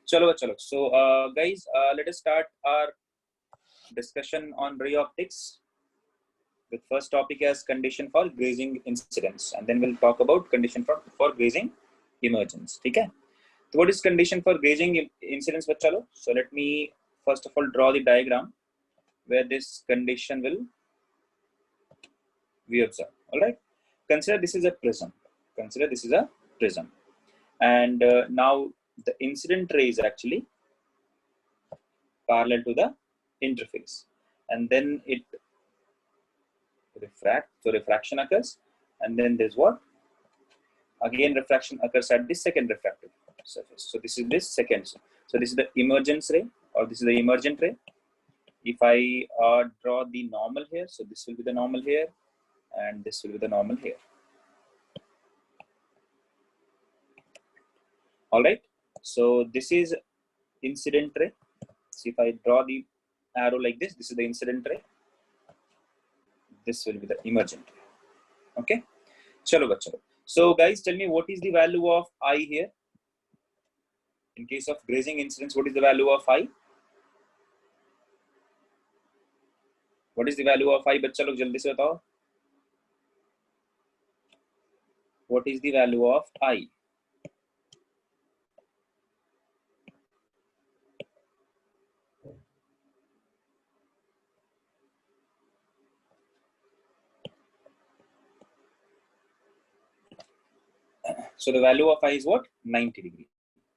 Chalo. So, guys, let us start our discussion on ray optics with first topic as condition for grazing incidence, and then we'll talk about condition for grazing emergence. Okay. So, what is condition for grazing incidence, bachalo? So, let me first of all draw the diagram where this condition will be observed. All right. Consider this is a prism. And now the incident ray is actually parallel to the interface, and then it refracts. So refraction occurs, and then there's what? Again, refraction occurs at the second refractive surface. So this is this second. So this is the emergence ray, or this is the emergent ray. If I draw the normal here, so this will be the normal here, and this will be the normal here. All right. So this is incident ray. So if I draw the arrow like this, this is the incident ray. This will be the emergent ray. Okay. Chalo bachalo. So guys, tell me what is the value of I here? In case of grazing incidence, what is the value of I? What is the value of I? बच्चा लोग जल्दी से बताओ. What is the value of I? So the value of I is what? 90 degree.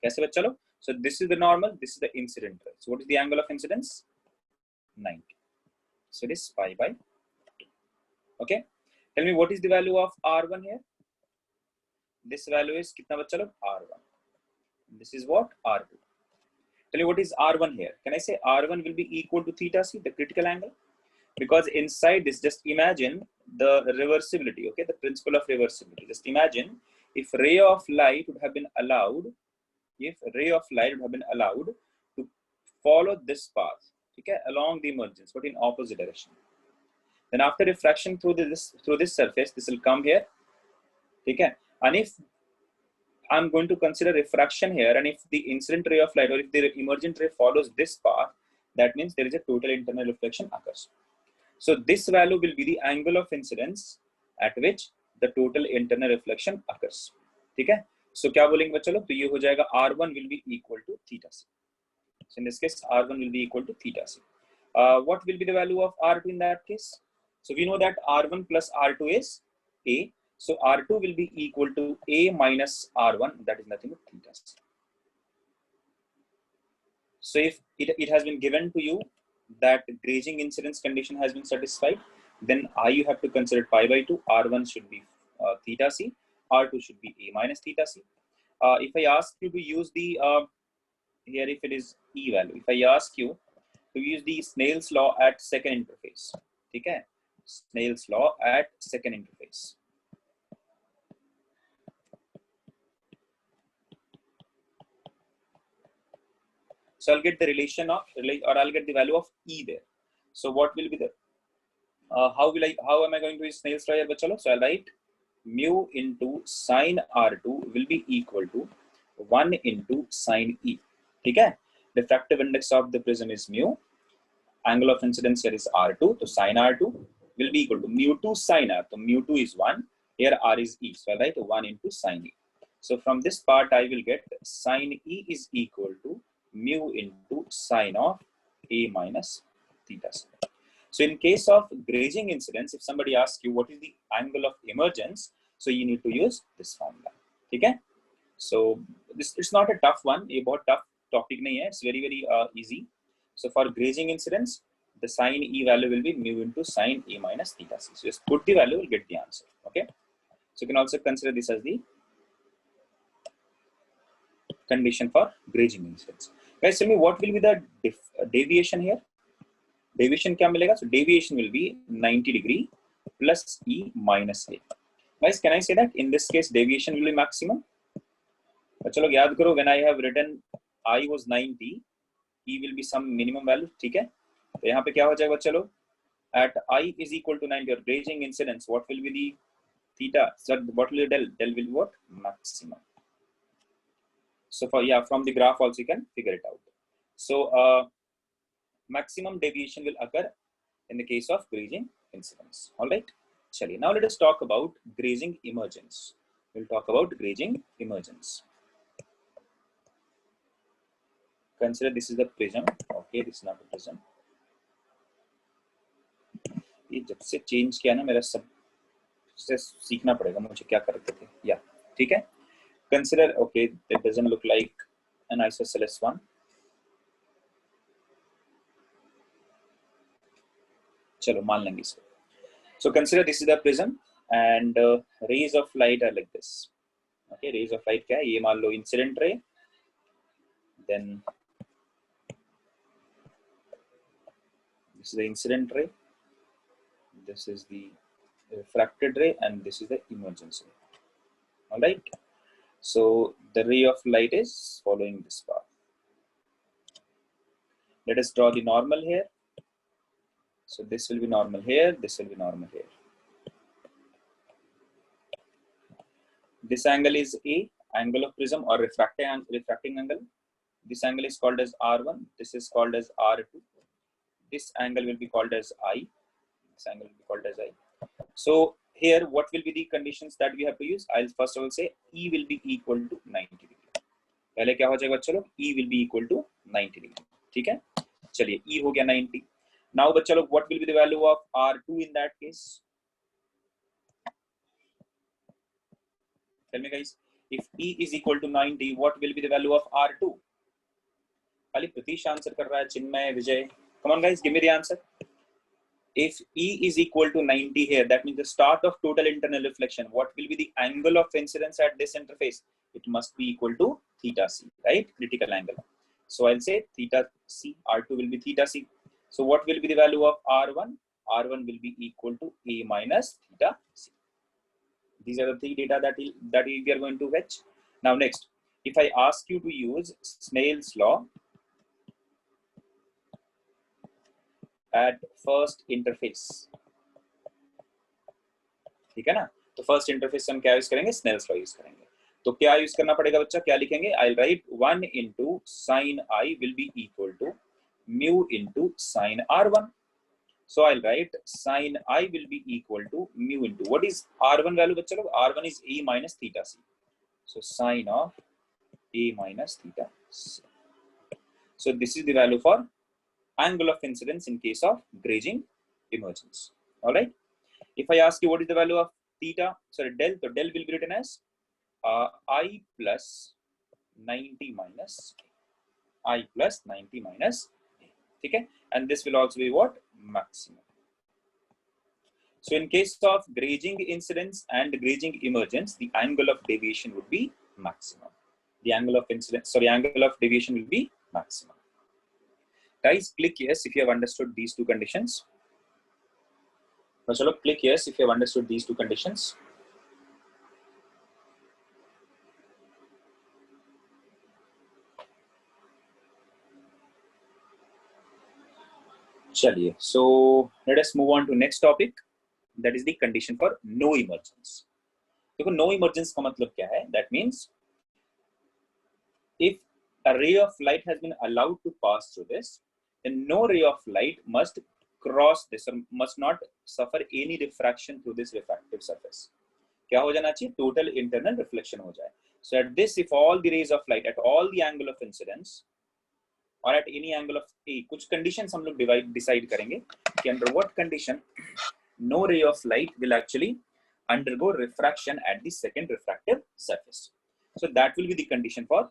कैसे बच्चा लोग? So this is the normal, this is the incident. So what is the angle of incidence? 90. So it is pi by 2. Okay. Tell me what is the value of R1 here? This value is कितना बच्चा लोग? R1. This is what? R2. Tell me what is R1 here? Can I say R1 will be equal to theta c, the critical angle? Because inside this, just imagine the reversibility, okay? The principle of reversibility. Just imagine if ray of light would have been allowed, to follow this path, okay, along the emergence, but in opposite direction. Then after refraction through this surface, this will come here, okay? And if I'm going to consider refraction here, and if the incident ray of light or if the emergent ray follows this path, that means there is a total internal reflection occurs. So this value will be the angle of incidence at which the total internal reflection occurs. ठीक है? So क्या बोलेंगे बच्चों लोग? तो ये हो जाएगा R1 will be equal to theta c. So in this case, R1 will be equal to theta c. What will be the value of R2 in that case? So we know that R1 plus R2 is A. So R2 will be equal to A minus R1. That is nothing but theta c. So if it has been given to you that grazing incidence condition has been satisfied, then you have to consider pi by 2. R1 should be theta c. R2 should be A minus theta c. If I ask you to use the, here if it is E value, if I ask you to use the Snell's law at second interface, okay? Snell's law at second interface. So I'll get the relation of, or I'll get the value of E there. So what will be the, how am I going to use Snell's law here, bachalo? So I'll write mu into sine R2 will be equal to 1 into sine E. Okay? Refractive index of the prism is mu. Angle of incidence here is R2. So sine R2 will be equal to mu 2 sine R. So mu 2 is 1. Here R is E. So I write 1 into sine E. So from this part I will get sine E is equal to mu into sine of A minus theta c. So in case of grazing incidence, if somebody asks you what is the angle of emergence, so you need to use this formula. Okay? So this it's not a tough one. A बहुत tough topic नहीं है. It's very easy. So for grazing incidence, the sine E value will be mu into sine A minus theta c. So just put the value, will get the answer. Okay? So you can also consider this as the condition for grazing incidence. Guys, tell me what will be the deviation here? Deviation क्या मिलेगा? So deviation will be 90 degree plus E minus A. Guys, can I say that in this case deviation will be maximum? बच्चों लोग याद करो, when I have written I was 90, E will be some minimum value. ठीक है? तो यहाँ पे क्या हो जाएगा बच्चों लोग? At I is equal to 90 or grazing incidence, what will be the theta? So what will be del? Del will be what? Maximum. So for from the graph also you can figure it out. So maximum deviation will occur in the case of grazing incidence. All right. Chaliye. Now let us talk about grazing emergence. We'll talk about grazing emergence. Consider this is the prism. Okay, this is not a prism. ये जब से change किया ना मेरा सब से सीखना पड़ेगा मुझे क्या करते थे या ठीक है. Consider okay it doesn't look like an isosceles one. चलो मान लेंगे इसको. So consider this is the prism and rays of light are like this. Okay, rays of light क्या है? ये मान लो incident ray, then this is the incident ray, this is the refracted ray, and this is the emergence ray. All right. So the ray of light is following this path. Let us draw the normal here. So this will be normal here, this will be normal here. This angle is A, angle of prism or refracting angle. This angle is called as R1, this is called as R2. This angle will be called as I. This angle will be called as I. So here what will be the conditions that we have to use? I'll first of all say E will be equal to 90 degree. पहले क्या हो जाएगा बच्चों लोग? E will be equal to 90 degree. ठीक है? चलिए E हो गया 90. Now बच्चों लोग what will be the value of R2 in that case? Tell me guys, if E is equal to 90, what will be the value of R2? खाली Pratish answer कर रहा है, चिन्मय, विजय. Come on guys, give me the answer. If E is equal to 90 here, that means the start of total internal reflection. What will be the angle of incidence at this interface? It must be equal to theta C, right? Critical angle. So I'll say theta C, R2 will be theta C. So what will be the value of R1? R1 will be equal to A minus theta C. These are the three data that we are going to fetch. Now next, if I ask you to use Snell's law at first interface, ठीक है ना? तो first interface हम क्या use करेंगे? Snell's law use करेंगे. तो क्या यूज करना पड़ेगा बच्चा? क्या लिखेंगे? I'll write 1 into sin I will be equal to mu into sin R1. So I'll write sin I will be equal to mu into, what is R1 value बच्चा लोग? R1 is A minus theta C. So sin of A minus theta C. So this is the value for angle of incidence in case of grazing emergence. All right. If I ask you what is the value of theta, sorry, del, so del will be written as I plus 90 minus A. I plus 90 minus A. Okay. And this will also be what? Maximum. So in case of grazing incidence and grazing emergence, the angle of deviation would be maximum. The angle of incidence, sorry, angle of deviation will be maximum. Guys, click yes if you have understood these two conditions. So click yes if you have understood these two conditions. Chaliye. So let us move on to next topic. That is the condition for no emergence. देखो no emergence का मतलब क्या है? That means if a ray of light has been allowed to pass through this, then no ray of light must cross this or must not suffer any refraction through this refractive surface. क्या हो जाना चाहिए? Total internal reflection हो जाए. So at this, if all the rays of light at all the angle of incidence or at any angle of A, कुछ conditions हम लोग decide करेंगे कि under what condition no ray of light will actually undergo refraction at the second refractive surface. So that will be the condition for.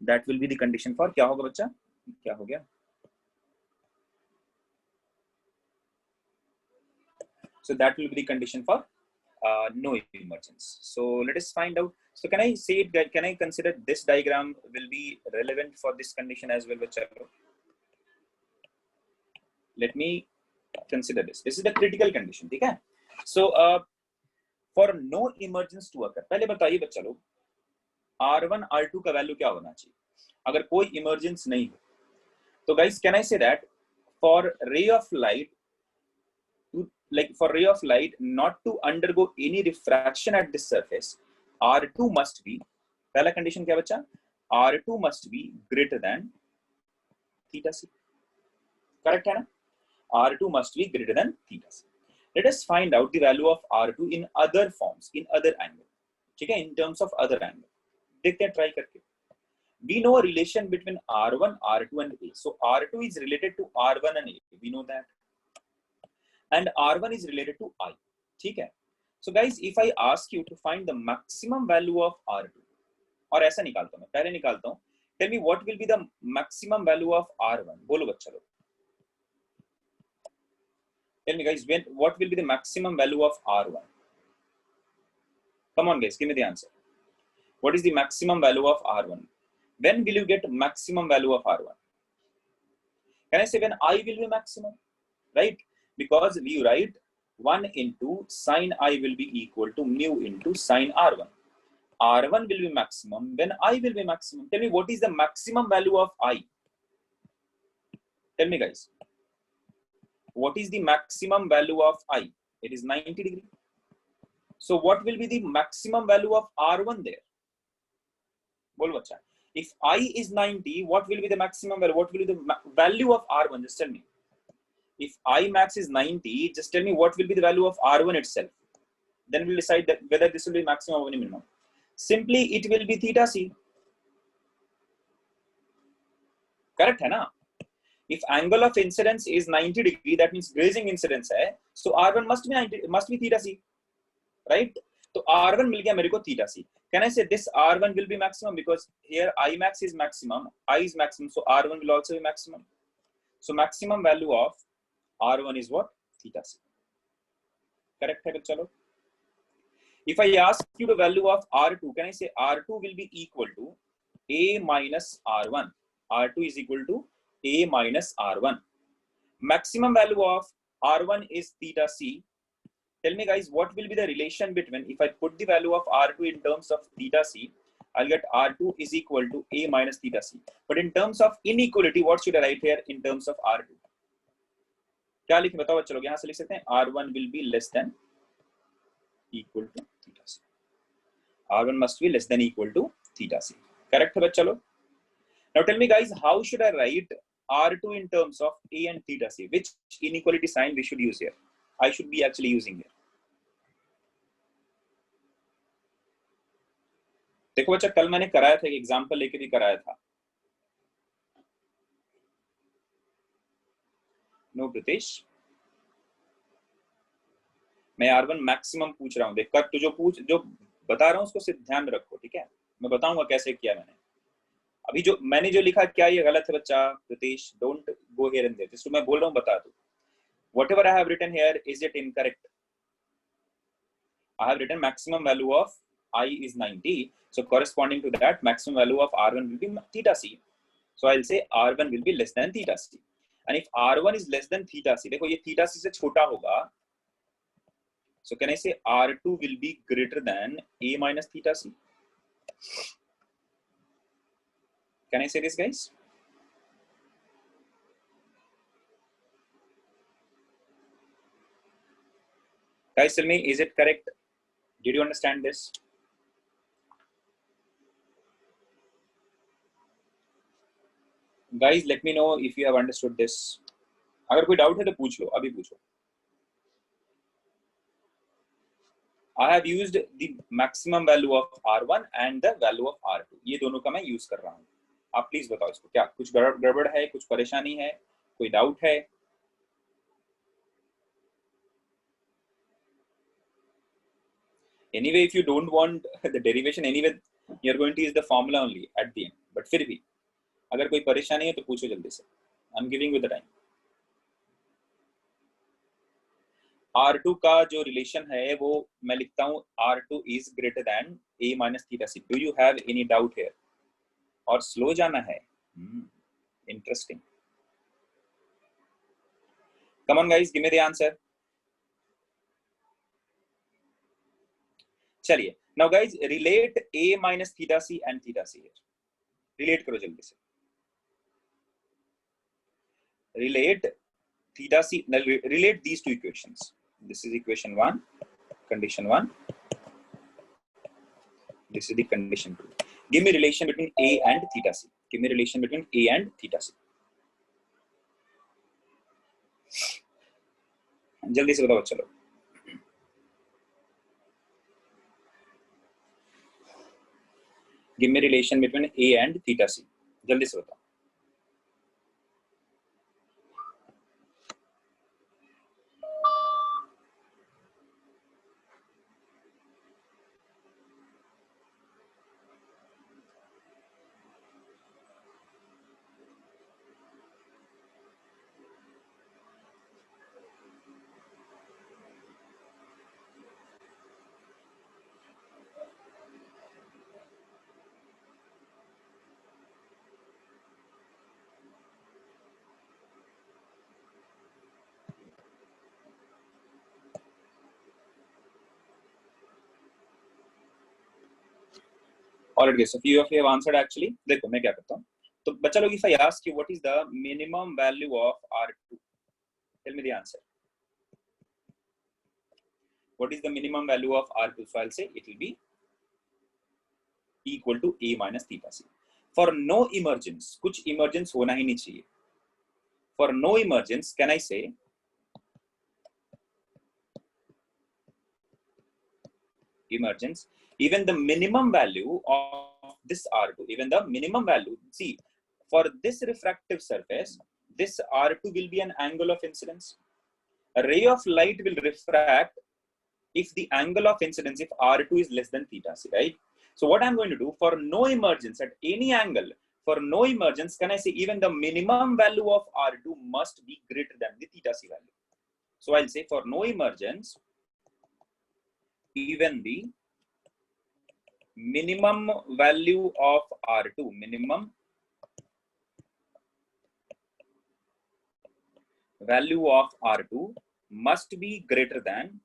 क्या होगा बच्चा? क्या हो गया? So that will be the condition for no emergence. So let us find out. So can I say it? Can I consider this diagram will be relevant for this condition as well, bachcha? Let me consider this. This is the critical condition, ठीक है? So for no emergence to occur, पहले बताइए बच्चा लोग, R1, R2 का value क्या होना चाहिए? अगर कोई emergence नहीं हो, तो guys, can I say that for ray of light, for ray of light not to undergo any refraction at this surface, R2 must be, पहला condition क्या बच्चा? R2 must be greater than theta c. Correct है ना? R2 must be greater than theta c. Let us find out the value of R2 in other forms, in other angle. ठीक है, in terms of other angle. देखते हैं try करके. We know a relation between R1, R2 and A. So R2 is related to R1 and A. We know that. And R1 is related to I. ठीक है. So guys, if I ask you to find the maximum value of R2, और ऐसा निकालता हूँ मैं, पहले निकालता हूँ. Tell me what will be the maximum value of R1. बोलो बच्चा लोग. Tell me guys, what will be the maximum value of R1? Come on guys, give me the answer. What is the maximum value of R1? When will you get maximum value of R1? Can I say when I will be maximum? Right? Because we write 1 into sine I will be equal to mu into sine R1. R1 will be maximum when I will be maximum. Tell me what is the maximum value of I? Tell me guys. What is the maximum value of I? It is 90 degree. So what will be the maximum value of R1 there? Bolo bacha. If I is 90, what will be the maximum value? What will be the value of R1? Just tell me. If I max is 90, just tell me what will be the value of R1 itself. Then we'll decide that whether this will be maximum or minimum. Simply it will be theta c. Correct hai na? If angle of incidence is 90 degree, that means grazing incidence hai. So R1 must be theta c. Right? So R1 mil gaya mere ko theta c. Can I say this R1 will be maximum? Because here I max is maximum, I is maximum, so R1 will also be maximum. So maximum value of R1 is what? Theta c. Correct hai chalo. If I ask you the value of R2, can I say R2 will be equal to A minus R1. R2 is equal to A minus R1. Maximum value of R1 is theta c. Tell me guys, what will be the relation between, if I put the value of R2 in terms of theta c, I'll get R2 is equal to A minus theta c. But in terms of inequality, what should I write here in terms of R2? क्या लिखें बताओ बच्चों लोग, यहाँ से लिख सकते हैं R1 will be less than equal to theta c. R1 must be less than equal to theta c. Correct है बच्चों लोग? Now tell me guys, how should I write R2 in terms of A and theta c? Which inequality sign we should use here? I should be actually using here. देखो बच्चा, कल मैंने कराया था, एक एग्जांपल लेके भी कराया था. नो प्रीतेश, मैं R1 मैक्सिमम पूछ रहा हूं. देख कर तू जो बता रहा हूं उसको सिर्फ ध्यान रखो, ठीक है? मैं बताऊंगा कैसे किया मैंने. अभी जो मैंने जो लिखा क्या ये गलत है बच्चा? Pritesh, don't go here and there. जिसको मैं बोल रहा हूं बता दो. Whatever I have written here, is it incorrect? I have written maximum value of I is 90. So corresponding to that, maximum value of R1 will be theta c. So I'll say R1 will be less than theta c. And if R1 is less than theta c, देखो ये theta c से छोटा होगा. So can I say R2 will be greater than A minus theta c? Can I say this, guys? Guys, tell me, is it correct? Did you understand this? Guys, let me know if you have understood this. अगर कोई doubt है तो पूछ लो, अभी पूछो. I have used the maximum value of R1 and the value of R2. ये दोनों का मैं यूज कर रहा हूँ. आप प्लीज बताओ इसको, क्या कुछ गड़बड़ है, कुछ परेशानी है, कोई डाउट है? Anyway, if you don't want the derivation, anyway, you're going to use the formula only at the end. But फिर भी अगर कोई परेशानी है तो पूछो जल्दी से. I'm giving you the time. R2 का जो रिलेशन है वो मैं लिखता हूँ R2 is greater than A minus theta c. Do you have any doubt here? और स्लो जाना है? Interesting. Come on guys, give me the answer. चलिए. Now guys, relate A minus theta c and theta c here. Relate करो जल्दी से. Relate theta c. Relate these two equations. This is equation 1, condition 1. This is the condition 2. Give me relation between A and theta C. Give me relation between A and theta C. जल्दी से बताओ चलो. Give me relation between A and theta C. जल्दी से बताओ. Alright guys, so few of you have answered actually. देखो मैं क्या करता हूँ. तो बच्चा लोग, if I ask you what is the minimum value of R2, tell me the answer. What is the minimum value of R2? So I'll say it will be equal to A minus theta C. For no emergence, कुछ emergence होना ही नहीं चाहिए. For no emergence, can I say emergence? Even the minimum value of this R2, even the minimum value, see, for this refractive surface, this R2 will be an angle of incidence. A ray of light will refract if the angle of incidence, if R2 is less than theta C, right? So what I'm going to do, for no emergence at any angle, for no emergence, can I say even the minimum value of R2 must be greater than the theta C value? So I'll say for no emergence, even the minimum value of R2, minimum value of R2 must be greater than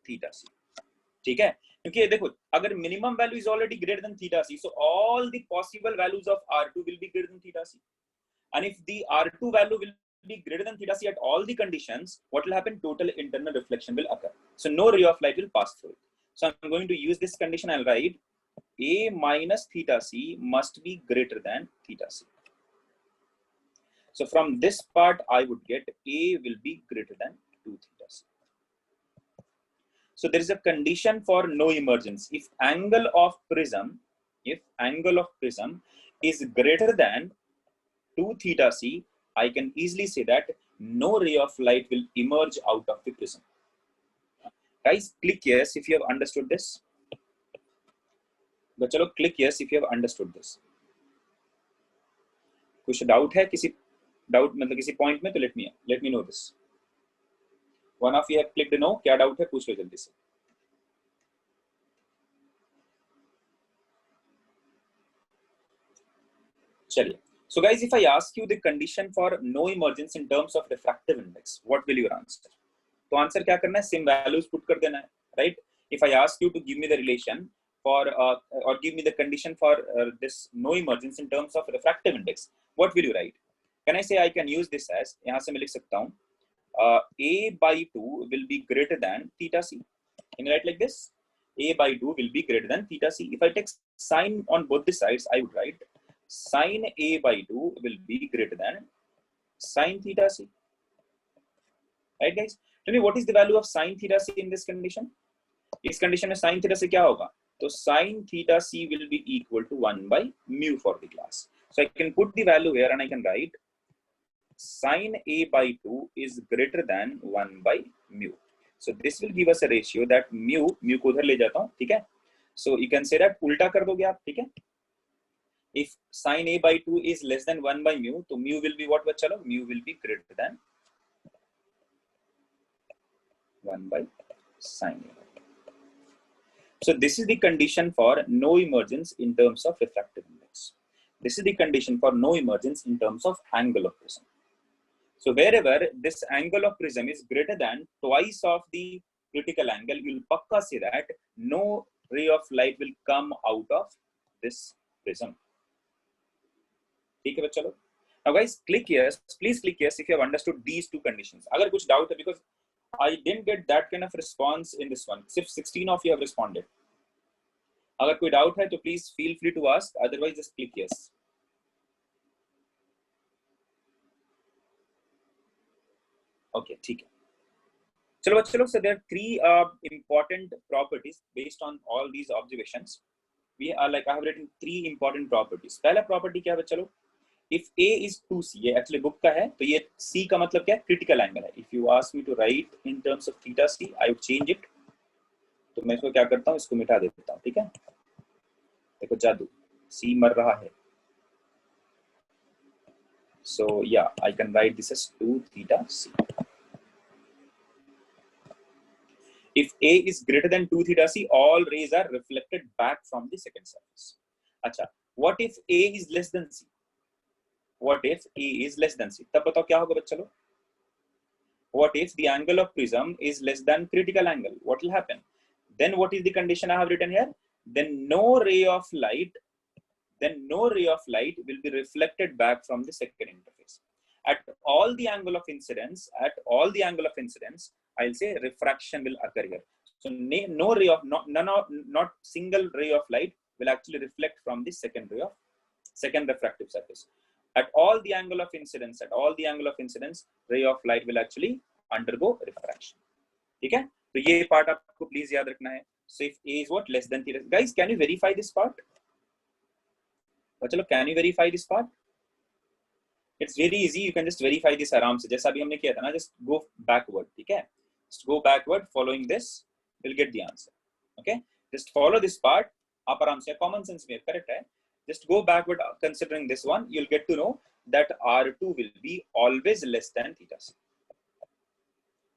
theta C. ठीक है, क्योंकि देखो अगर minimum value is already greater than theta C, so all the possible values of R2 will be greater than theta C. And if the R2 value will be greater than theta C at all the conditions, what will happen? Total internal reflection will occur. So no ray of light will pass through it. So I'm going to use this condition. I'll write A minus theta C must be greater than theta C. So from this part, I would get A will be greater than 2 theta C. So there is a condition for no emergence. If angle of prism is greater than 2 theta C, I can easily say that no ray of light will emerge out of the prism. Guys, click yes if you have understood this. But चलो click yes if you have understood this. कुछ doubt है किसी doubt मतलब किसी point में तो let me know this. One of you have clicked no. क्या doubt है पूछ लो जल्दी से. चलिए. So guys, if I ask you the condition for no emergence in terms of refractive index, what will your answer? तो answer क्या करना है? Same values put कर देना है, right? If I ask you to give me the relation for or give me the condition for this no emergence in terms of refractive index, what will you write? Can I say I can use this as, यहाँ से मैं लिख सकता हूँ A by 2 will be greater than theta C. Can you write like this? A by 2 will be greater than theta C. If I take sine on both the sides, I would write sine A by 2 will be greater than sine theta C. Right guys? Tell me what is the value of sine theta C in this condition? इस condition में sine theta C क्या होगा? तो sine theta C will be equal to 1 by mu for the class. So I can put the value here and I can write sine A by 2 is greater than 1 by mu. So this will give us a ratio that mu को उधर ले जाता हूँ, ठीक है? So you can say that उल्टा कर दोगे आप, ठीक है? If sine A by 2 is less than 1 by mu, तो mu will be what बच्चा लोग? Mu will be greater than 1 by sine A. So this is the condition for no emergence in terms of refractive index. This is the condition for no emergence in terms of angle of prism. So wherever this angle of prism is greater than twice of the critical angle, you'll pakka say that no ray of light will come out of this prism. ठीक है बच्चों? Now guys, click yes. Please click yes if you have understood these two conditions. अगर कुछ doubt है, because I didn't get that kind of response in this one. सिर्फ 16 of you have responded. अगर कोई doubt है तो please feel free to ask, otherwise just click yes. Okay ठीक है. चलो चलो. So there are three important properties based on all these observations. We are like I have written three important properties. पहला property क्या है चलो. If A is 2C, ये actually book का है, तो ये C का मतलब क्या है? Critical angle है. If you ask me to write in terms of theta C, I would change it. तो मैं इसको क्या करता हूँ, इसको मिटा देता हूँ, ठीक है? देखो जादू, C मर रहा है. So yeah, I can write this as 2 theta C. If A is greater than 2 theta C, all rays are reflected back from the second surface. अच्छा, what if A is less than C? What if A is less than C? तब बताओ क्या होगा बच्चा लोग? What if the angle of prism is less than critical angle? What will happen? Then what is the condition I have written here? Then no ray of light will be reflected back from the second interface. At all the angle of incidence, I'll say refraction will occur here. So no ray of not single ray of light will actually reflect from the second refractive surface. At all the angle of incidence, ray of light will actually undergo refraction. ठीक है? तो ये part आपको please याद रखना है. So if A is what? Less than theta. Guys, can you verify this part? चलो, can you verify this part? It's very easy. You can just verify this आराम से. जैसा अभी हमने किया था ना, just go backward. ठीक है? Just go backward. Following this, you'll get the answer. Okay? Just follow this part. आप आराम से, common sense में correct है. Just go backward considering this one. You'll get to know that R2 will be always less than theta C.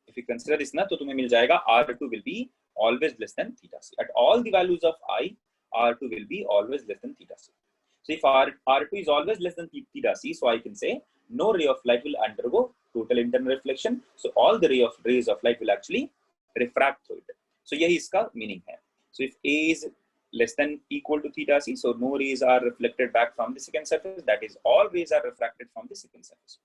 If you consider this ना, तो तुम्हें मिल जाएगा R2 will be always less than theta C. At all the values of I, R2 will be always less than theta C. So if R2 is always less than theta C, so I can say no ray of light will undergo total internal reflection. So all the rays of light will actually refract through it. So यही इसका meaning है. So if A is less than equal to theta C, so no rays are reflected back from the second surface. That is, all rays are refracted from the second surface.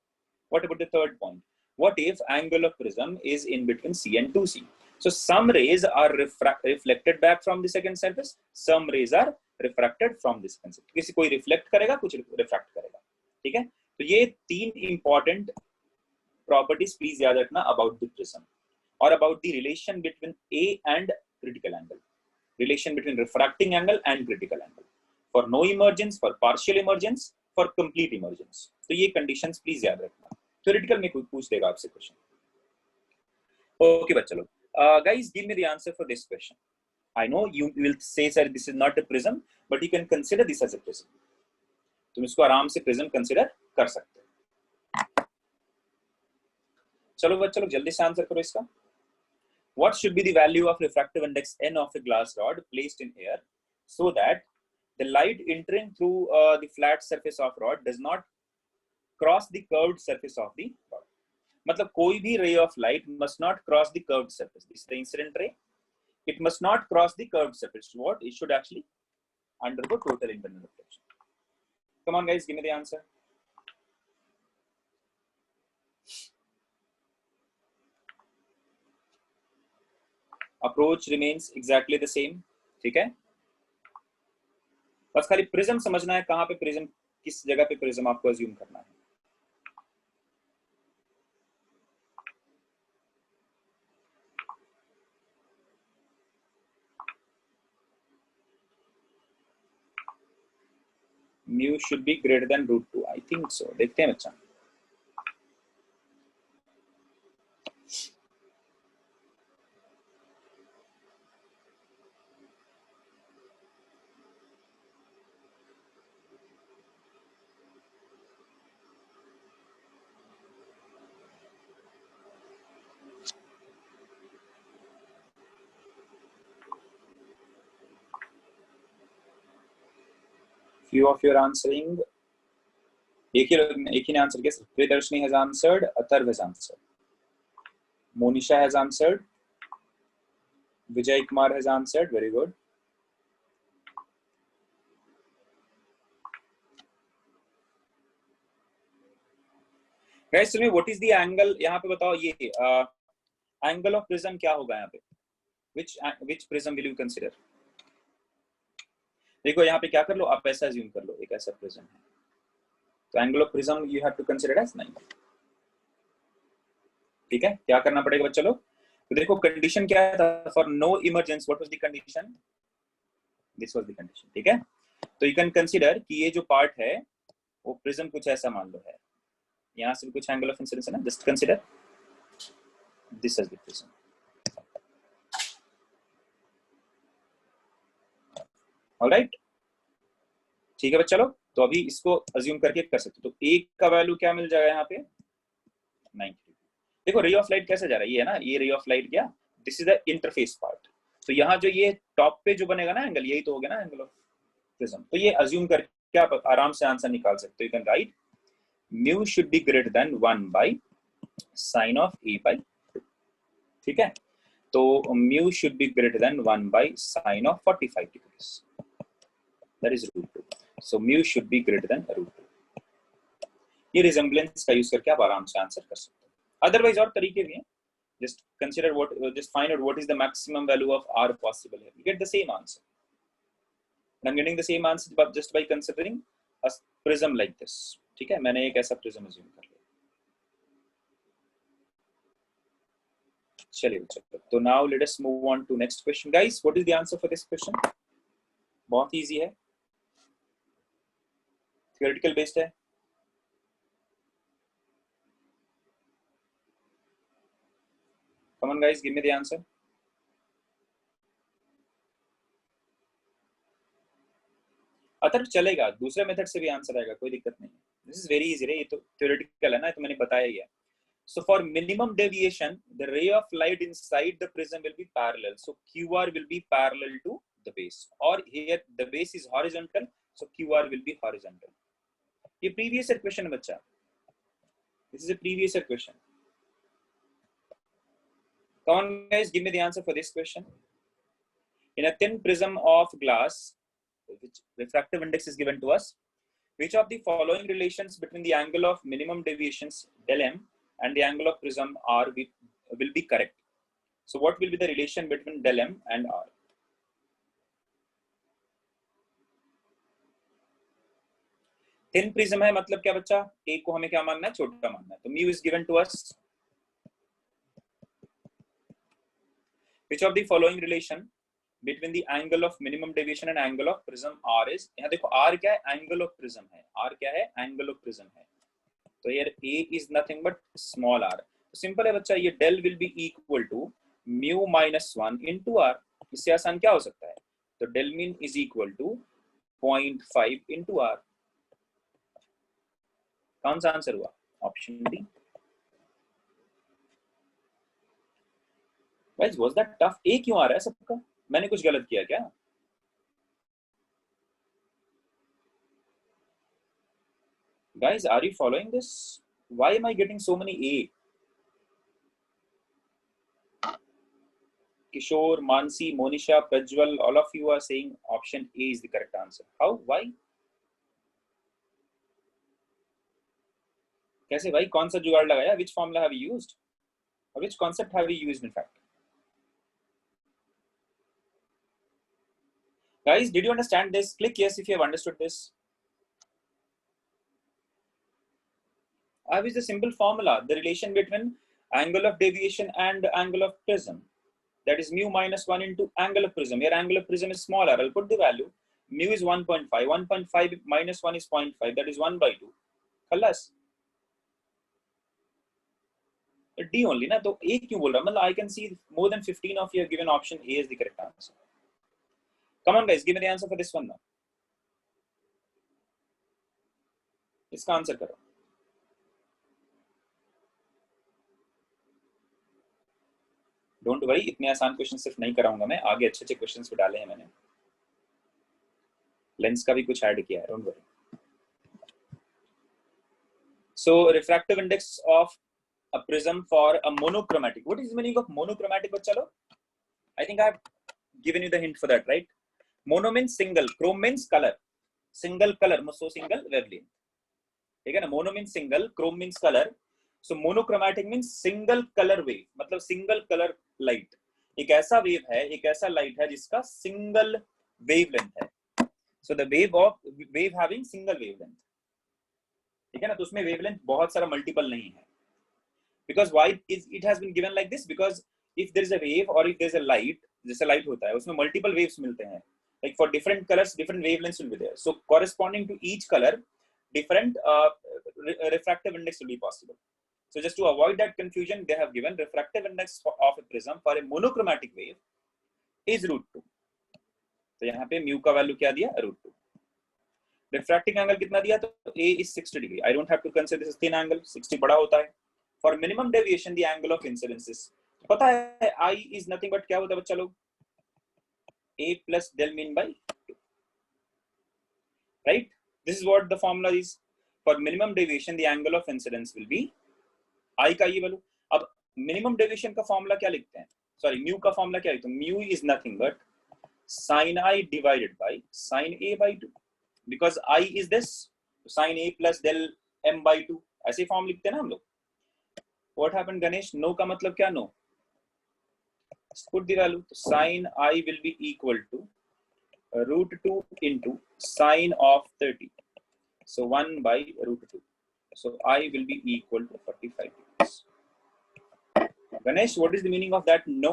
What about the third point? What if angle of prism is in between C and 2C? So some rays are reflected back from the second surface. Some rays are refracted from the second surface. किसी कोई reflect करेगा, कुछ refract करेगा. ठीक है? तो ये तीन important properties please याद रखना about the prism or about the relation between A and critical angle. Relation between refracting angle and critical angle. For no emergence, for partial emergence, for complete emergence. तो ये conditions please याद रखना. Theoretical में कोई पूछ देगा आपसे question. Okay बच्चा लोग. Guys, give me the answer for this question. I know you will say, sir, this is not a prism, but you can consider this as a prism. तुम इसको आराम से prism consider कर सकते हो. चलो बच्चा लोग जल्दी से आंसर करो इसका. What should be the value of refractive index n of a glass rod placed in air so that the light entering through the flat surface of rod does not cross the curved surface of the rod? मतलब कोई भी ray of light must not cross the curved surface. This is the incident ray. It must not cross the curved surface. What? It should actually undergo total internal reflection. Come on guys, give me the answer. Approach remains exactly the same. ठीक है? बस खाली prism समझना है, कहां पे prism, किस जगह पे प्रिज्म आपको अज्यूम करना है. Mu should be greater than √2. I think so. देखते हैं बच्चा. Few of you are answering. एक ही ने आंसर किया. Priyadarshini has answered. Atharv has answered. Monisha has answered. Vijay Kumar has answered. Very good. Guys, tell me what is the angle. यहाँ पे बताओ ये एंगल ऑफ प्रिज्म क्या होगा यहाँ पे? विच प्रिज्म विल यू कंसिडर? देखो यहाँ पे क्या कर लो, आप ऐसा अज्यूम कर लो, एक ऐसा प्रिज्म है, तो angle of prism you have to consider as 90। ठीक है, क्या करना पड़ेगा बच्चा लोग? तो देखो कंडीशन क्या था, for no emergency what was the condition, this was the condition. ठीक है, तो यू कैन कंसीडर कि ये जो पार्ट है वो प्रिज्म कुछ ऐसा मान लो है, यहाँ से भी कुछ एंगल ऑफ इंसिडेंस है ना, just consider this is the prism. Alright, ठीक है बच्चा लोग, तो अभी इसको अज्यूम करके कर सकते हो। तो एक का वैल्यू क्या मिल जाएगा यहाँ पे? 90। देखो रे ऑफ लाइट कैसे जा रहा है, ये है ना, ये रे ऑफ लाइट क्या, this is the interface part. तो यहाँ जो ये टॉप पे जो बनेगा ना एंगल, यही तो हो गया ना एंगल ऑफ प्रिज्म। तो ये अज्यूम करके आप आराम से आंसर निकाल सकते हो। You can write mu should be greater than 1 by sin of a by 2। ठीक है, तो mu should be greater than 1 by sin of 45 degrees, that is √2। so mu should be greater than √2। ये resemblance का use करके आप आराम से answer कर सकते हो। अदरवाइज और तरीके भी हैं, just consider what, just find out what is the maximum value of r possible here, you get the same answer, and I'm getting the same answer but just by considering a prism like this। ठीक है, मैंने एक ऐसा prism assume कर लिया। चलिए चलो, तो now let us move on to next question. Guys what is the answer for this question? बहुत इजी है, थियोरेटिकल बेस्ड है। Come on guys, give me the answer. अतर चलेगा, दूसरे मेथड से भी आंसर आएगा, कोई दिक्कत नहीं है। दिस इज वेरी इजी रे, ये तो थियोरेटिकल है ना, तो मैंने बताया ही है। So for minimum deviation, the ray of light inside the prism will be parallel. So QR will be parallel to the base. Or here the base is horizontal, so QR will be horizontal. ये previous year question है बच्चा. This is a previous year question. Come on guys, give me the answer for this question. In a thin prism of glass, which refractive index is given to us, which of the following relations between the angle of minimum deviations del m and the angle of prism R will be correct? So what will be the relation between del m and R? Thin prism है मतलब क्या बच्चा? A को हमें क्या मानना है? छोटा मानना है। तो mu is given to us. Which of the following relation between the angle of minimum deviation and angle of prism R is? यहाँ देखो R क्या है? Angle of prism है। R क्या है? Angle of prism है। तो यार A is nothing but small r। तो सिंपल है बच्चा, ये del will be equal to mu minus 1 into r। इससे आसान क्या हो सकता है? तो del min is equal to 0.5 into r। कौन सा आंसर हुआ? Option D. Guys was that tough? ए क्यों आ रहा है सबका? मैंने कुछ गलत किया क्या? Guys, are you following this? Why am I getting so many A? Kishore, Mansi, Monisha, Prajwal, all of you are saying option A is the correct answer. How? Why? कैसे भाई? कौन सा जुगाड़ लगाया? Which formula have you used? Or which concept have you used in fact? Guys, did you understand this? Click yes if you have understood this. I have used a simple formula, the relation between angle of deviation and angle of prism. That is mu minus 1 into angle of prism. Here angle of prism is smaller. I'll put the value. Mu is 1.5. 1.5 minus 1 is 0.5. That is 1 by 2. Khalas. D only ना, तो A क्यों बोल रहा? मतलब I can see more than 15 of you have given option A is the correct answer. Come on guys, give me the answer for this one now. इसका answer करो। Don't worry, इतने आसान क्वेश्चन सिर्फ नहीं कराऊंगा मैं, आगे अच्छे अच्छे क्वेश्चंस भी डाले हैं मैंने। लेंस का भी कुछ ऐड किया है, don't worry. So refractive index of a prism for a monochromatic. What is the meaning of monochromatic बच्चा लोग? I think I have given you the hint for that, right? Mono means single, chrome means color, single color, so single wavelength. ठीक है ना? Mono means single, chrome means color. So monochromatic means single colour wave, मतलब single colour light. एक ऐसा wave है, एक ऐसा light है जिसका सिंगल वेवलेंथ है। So the wave having single wavelength, ठीक है ना। तो उसमें वेवलेंथ बहुत सारा मल्टीपल नहीं है। Because why it has been given like this, because if there is a wave और if there is a light, जैसे लाइट होता है उसमें मल्टीपल वेव्स मिलते हैं, like for different colors different wavelengths will be there, so corresponding to each color different refractive index will be possible. So just to avoid that confusion, they have given refractive index of a prism for a monochromatic wave is √2. तो यहाँ पे mu का value क्या दिया, √2। Refracting angle कितना दिया, तो a is 60 degree. I don't have to consider this thin angle, 60 बड़ा होता है। For minimum deviation the angle of incidence is, पता है I is nothing but क्या होता है बच्चा लोग, a plus del mean by 2, right? This is what the formula is. For minimum deviation the angle of incidence will be I का ये value. अब minimum deviation का फॉर्मूला क्या लिखते हैं, सॉरी म्यू का फॉर्मूला क्या लिखते हैं, mu is nothing but sin I divided by sin A by 2, because I is this, sin A plus del m by 2, ऐसे फॉर्म लिखते हैं ना हम लोग। What happened गणेश, no का मतलब क्या, no, put the value, sin I will be equal to √2 into sine of 30, so 1 by √2, so I will be equal to 45 degrees. Ganesh, what is the meaning of that, no?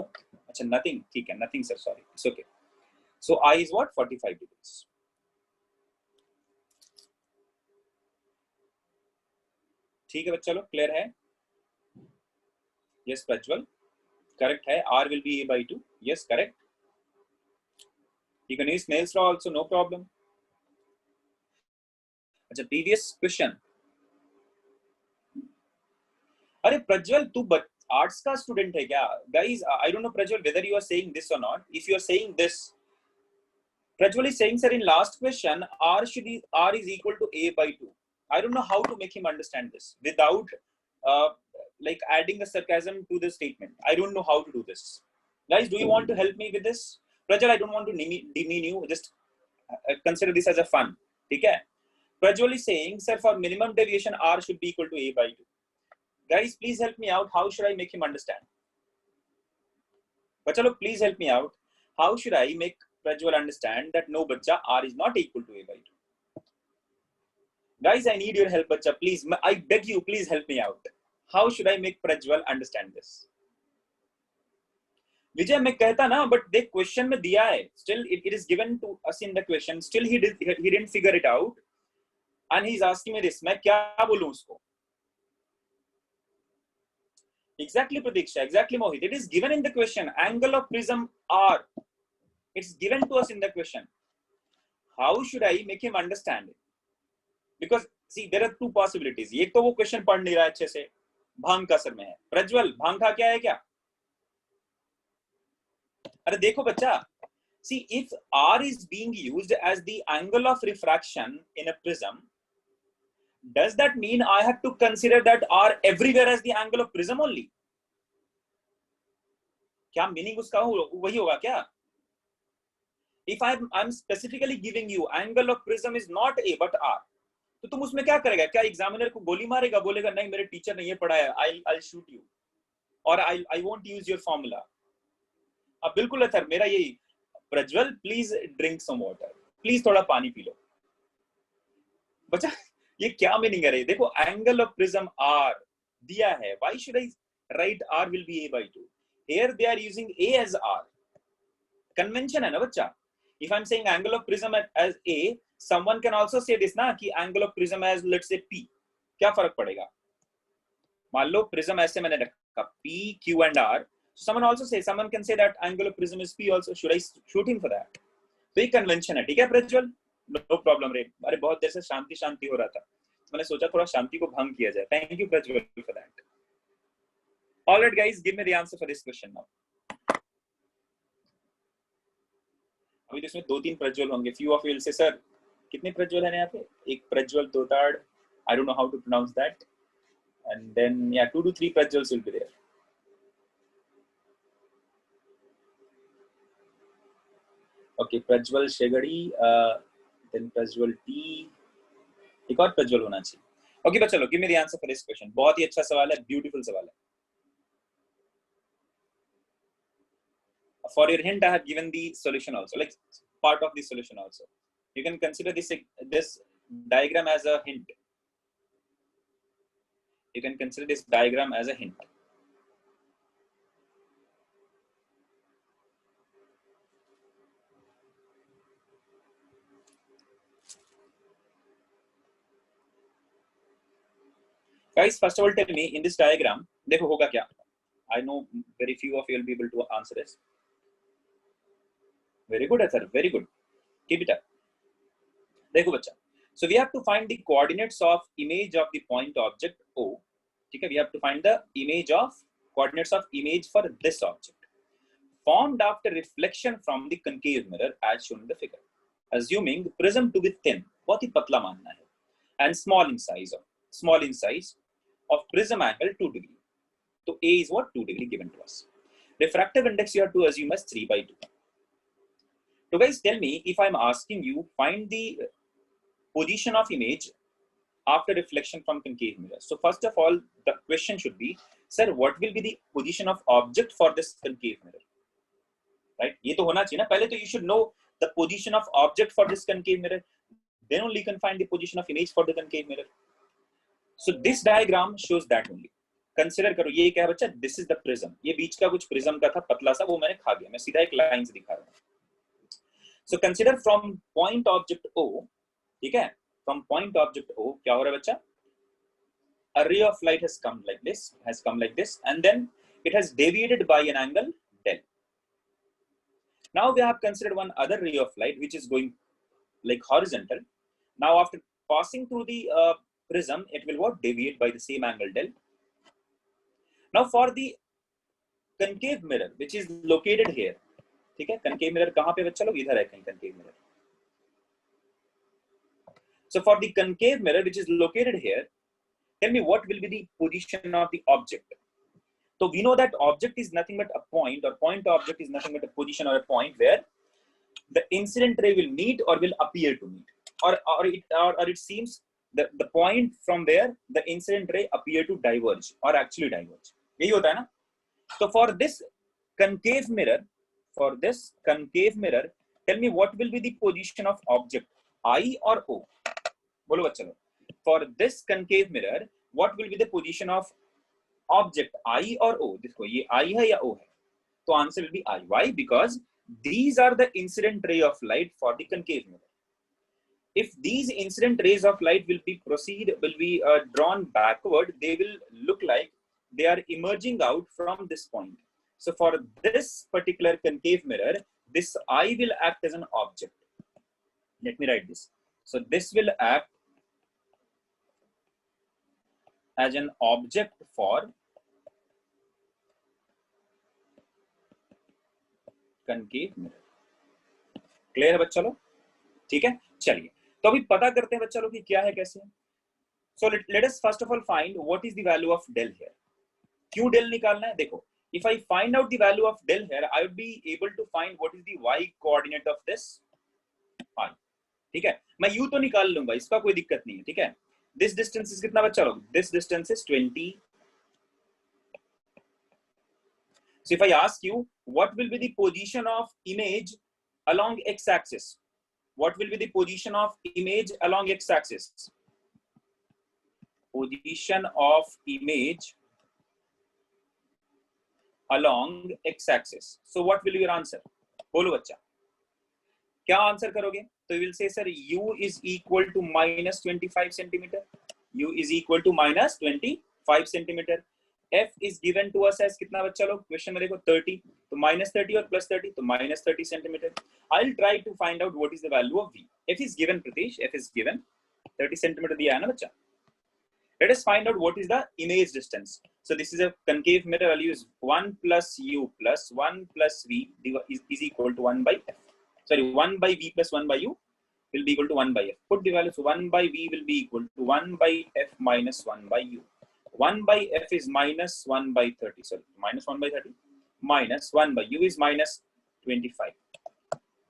Achha, nothing, ठीक है, nothing sir, sorry, it's okay. So I is what, 45 degrees. ठीक है बच्चा लोग, clear है? Yes Prajwal, correct है, R will be A by 2, yes correct. You can use Snell's law also, no problem. अच्छा previous question, अरे प्रज्वल तू आर्ट्स का स्टूडेंट है क्या? Guys, I don't know Prajwal whether you are saying this or not. If you are saying this, Prajwal is saying sir in last question R is equal to A by 2. I don't know how to make him understand this without like adding a sarcasm to the statement. I don't know how to do this. Guys, do you want to help me with this? Prajwal, I don't want to demean you, just consider this as a fun, ठीक है? Prajwal is saying sir for minimum deviation R should be equal to A by 2. Guys, please help me out. How should I make him understand? Bacha log, please help me out. How should I make Prajwal understand that no, bacha, R is not equal to A by 2? Guys, I need your help, bacha. Please, I beg you, please help me out. How should I make Prajwal understand this? Vijay, मैं कहता ना, but देख question में दिया है. Still, it is given to us in the question. Still, he didn't figure it out, and he's asking me this. मैं क्या बोलूँ उसको? Exactly, Pradiksha. Exactly, Mohit. It is given in the question. Angle of prism R. It's given to us in the question. How should I make him understand it? Because see, there are two possibilities. एक तो वो question पढ़ नहीं रहा अच्छे से, भांग का असर में है. प्रज्वल, भांग का क्या है क्या? अरे देखो बच्चा. See, if R is being used as the angle of refraction in a prism, does that mean I have to consider that R everywhere as the angle of prism only? क्या meaning उसका वही होगा क्या? If I'm specifically giving you angle of prism is not A but R, तो तुम उसमें क्या करेगा? क्या एग्जामिनर को गोली मारेगा, बोलेगा नहीं मेरे टीचर ने ये पढ़ाया, I'll shoot you, or I won't use your formula? अब बिल्कुल सर, मेरा यही, Prajwal please drink some water, please थोड़ा पानी पी लो। बच्चा ये क्या मीनिंग है? देखो एंगल ऑफ प्रिज्म R दिया है, why should I write R will be A by 2? Here they are using A as R. Convention है ना बच्चा. If I'm saying angle of prism as A, someone can also say this ना कि angle of prism as let's say P. क्या फर्क पड़ेगा? मान लो prism ऐसे मैंने रखा P, Q and R. Someone also say, someone can say that angle of prism is P also. Should I shoot him for that? तो ये convention है, ठीक है प्रज्वल? नो प्रॉब्लम रे. अरे बहुत देर से शांति शांति हो रहा था, मैंने सोचा थोड़ा शांति को भंग किया जाए. Thank you Prajwal for that. Alright guys, give me the answer for this question now. अभी तो इसमें 2-3 प्रज्वल होंगे. Few of you will say sir कितने प्रज्वल हैं यहाँ पे? एक Prajwal Totad, I don't know how to pronounce that, and then या 2 to 3 Prajwals will be there. Okay, Prajwal Shegdi, then Prajwal T, एक और प्रज्वल होना चाहिए. ओके बच्चा लोग, give me the answer for this question. बहुत ही अच्छा सवाल है, ब्यूटीफुल सवाल है। For your hint, I have given the solution also, like part of the solution also. You can consider this diagram as a hint. You can consider this diagram as a hint. Guys, first of all, tell me in this diagram, देखो होगा क्या? I know very few of you will be able to answer this. Very good, sir. Very good. Keep it up. देखो बच्चा. So we have to find the coordinates of image of the point object O. ठीक है? We have to find the coordinates of image for this object, formed after reflection from the concave mirror as shown in the figure. Assuming the prism to be thin, बहुत ही पतला मानना है, and small in size of prism angle 2 degree. So A is what? 2 degree given to us. Refractive index you have to assume as 3/2. So guys, tell me, if I'm asking you find the position of image after reflection from concave mirror. So first of all, the question should be, sir, what will be the position of object for this concave mirror? Right? ये तो होना चाहिए ना. पहले तो you should know the position of object for this concave mirror. Then only you can find the position of image for the concave mirror. So this diagram shows that only. Consider करो, ये क्या है बच्चा? This is the prism. ये बीच का कुछ prism का था पतला सा, वो मैंने खा गया. मैं सीधा एक लाइन से दिखा रहा हूँ. So consider from point object O, ठीक है? From point object O, क्या हो रहा है बच्चा? A ray of light has come like this, and then it has deviated by an angle del. Now we have considered one other ray of light which is going like horizontal. Now after passing through the prism, it will what? Deviate by the same angle del. Now for the concave mirror which is located here, ठीक है? Concave mirror कहाँ पे बच्चा लोग? इधर है कहीं concave mirror. So for the concave mirror which is located here, tell me what will be the position of the object. So we know that object is nothing but a point, or point object is nothing but a position or a point where the incident ray will meet or will appear to meet, or it seems that the point from where the incident ray appear to diverge or actually diverge. यही होता है ना? So for this concave mirror, tell me what will be the position of object, I or O? बोलो बच्चा लोग. For this concave mirror, what will be the position of object, I or O? देखो ये I है या O है? तो answer will be I. Why? Because these are the incident ray of light for the concave mirror. If these incident rays of light will be drawn backward, they will look like they are emerging out from this point. So for this particular concave mirror, this I will act as an object. Let me write this. So this will act as an object for concave mirror. Clear है बच्चा लोग? ठीक है, चलिए तो अभी पता करते हैं बच्चा लोग कि क्या है कैसे. So let us first of all find what is the value of del here. क्यों del निकालना है? देखो, if I find out the value of del here, I would be able to find what is the y coordinate of this I. ठीक है, मैं u तो निकाल लूंगा, इसका कोई दिक्कत नहीं है. ठीक है, this distance is कितना बच्चा लोग? This distance is 20. So if I ask you what will be the position of image along x-axis, what will be the position of image along x-axis? Position of image along x-axis. So what will be your answer? बोलो बच्चा, क्या answer करोगे? तो you will say sir, u is equal to minus 25 centimeter. U is equal to minus 25 centimeter. F is given to us as कितना बच्चा लोग? Question में देखो 30, तो minus 30 और plus 30, तो minus 30 centimeter. I'll try to find out what is the value of V. F is given, Pratish. F is given. 30 centimeter दिया है ना बच्चा? Let us find out what is the image distance. So this is a concave mirror. I'll use 1 plus U plus 1 plus V is equal to 1 by F. Sorry, 1 by V plus 1 by U will be equal to 1 by F. Put the values. 1 by V will be equal to 1 by F minus 1 by U. 1 by F is minus 1 by 30. Sorry, minus 1 by 30. Minus 1 by U is minus 25.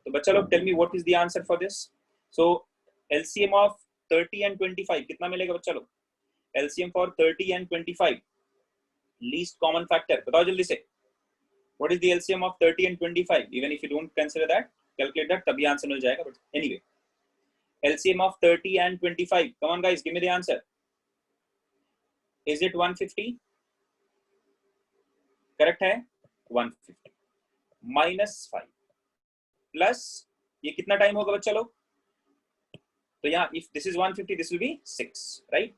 So, bachcha log, tell me what is the answer for this. So, LCM of 30 and 25. कितना मिलेगा बच्चा लोग? LCM for 30 and 25, least common factor. बताओ जल्दी से. What is the LCM of 30 and 25? Even if you don't consider that, calculate that, तभी answer मिल जाएगा. But anyway, LCM of 30 and 25. Come on guys, give me the answer. Is it 150? Correct है? 150 minus 5 plus ये कितना time होगा बच्चा लोग? तो यहाँ if this is 150, this will be 6, right?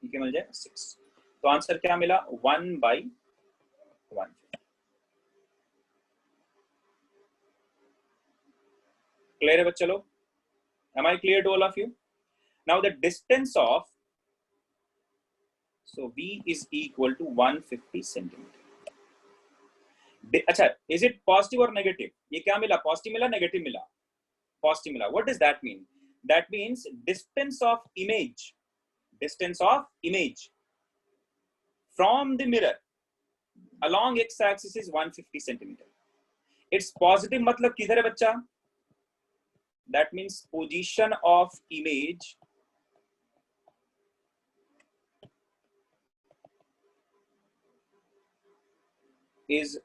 ये मिल जाएगा 6. तो आंसर क्या मिला? 1/150. Clear है बच्चा लोग? Am I clear to all of you? Now the distance of, so V is equal to 150 centimeter. अच्छा, is it positive or negative? ये क्या मिला? Positive मिला, negative मिला? Positive मिला. What does that mean? That means distance of image from the mirror along x-axis is 150 centimeter. It's positive मतलब किधर है बच्चा? That means position of image is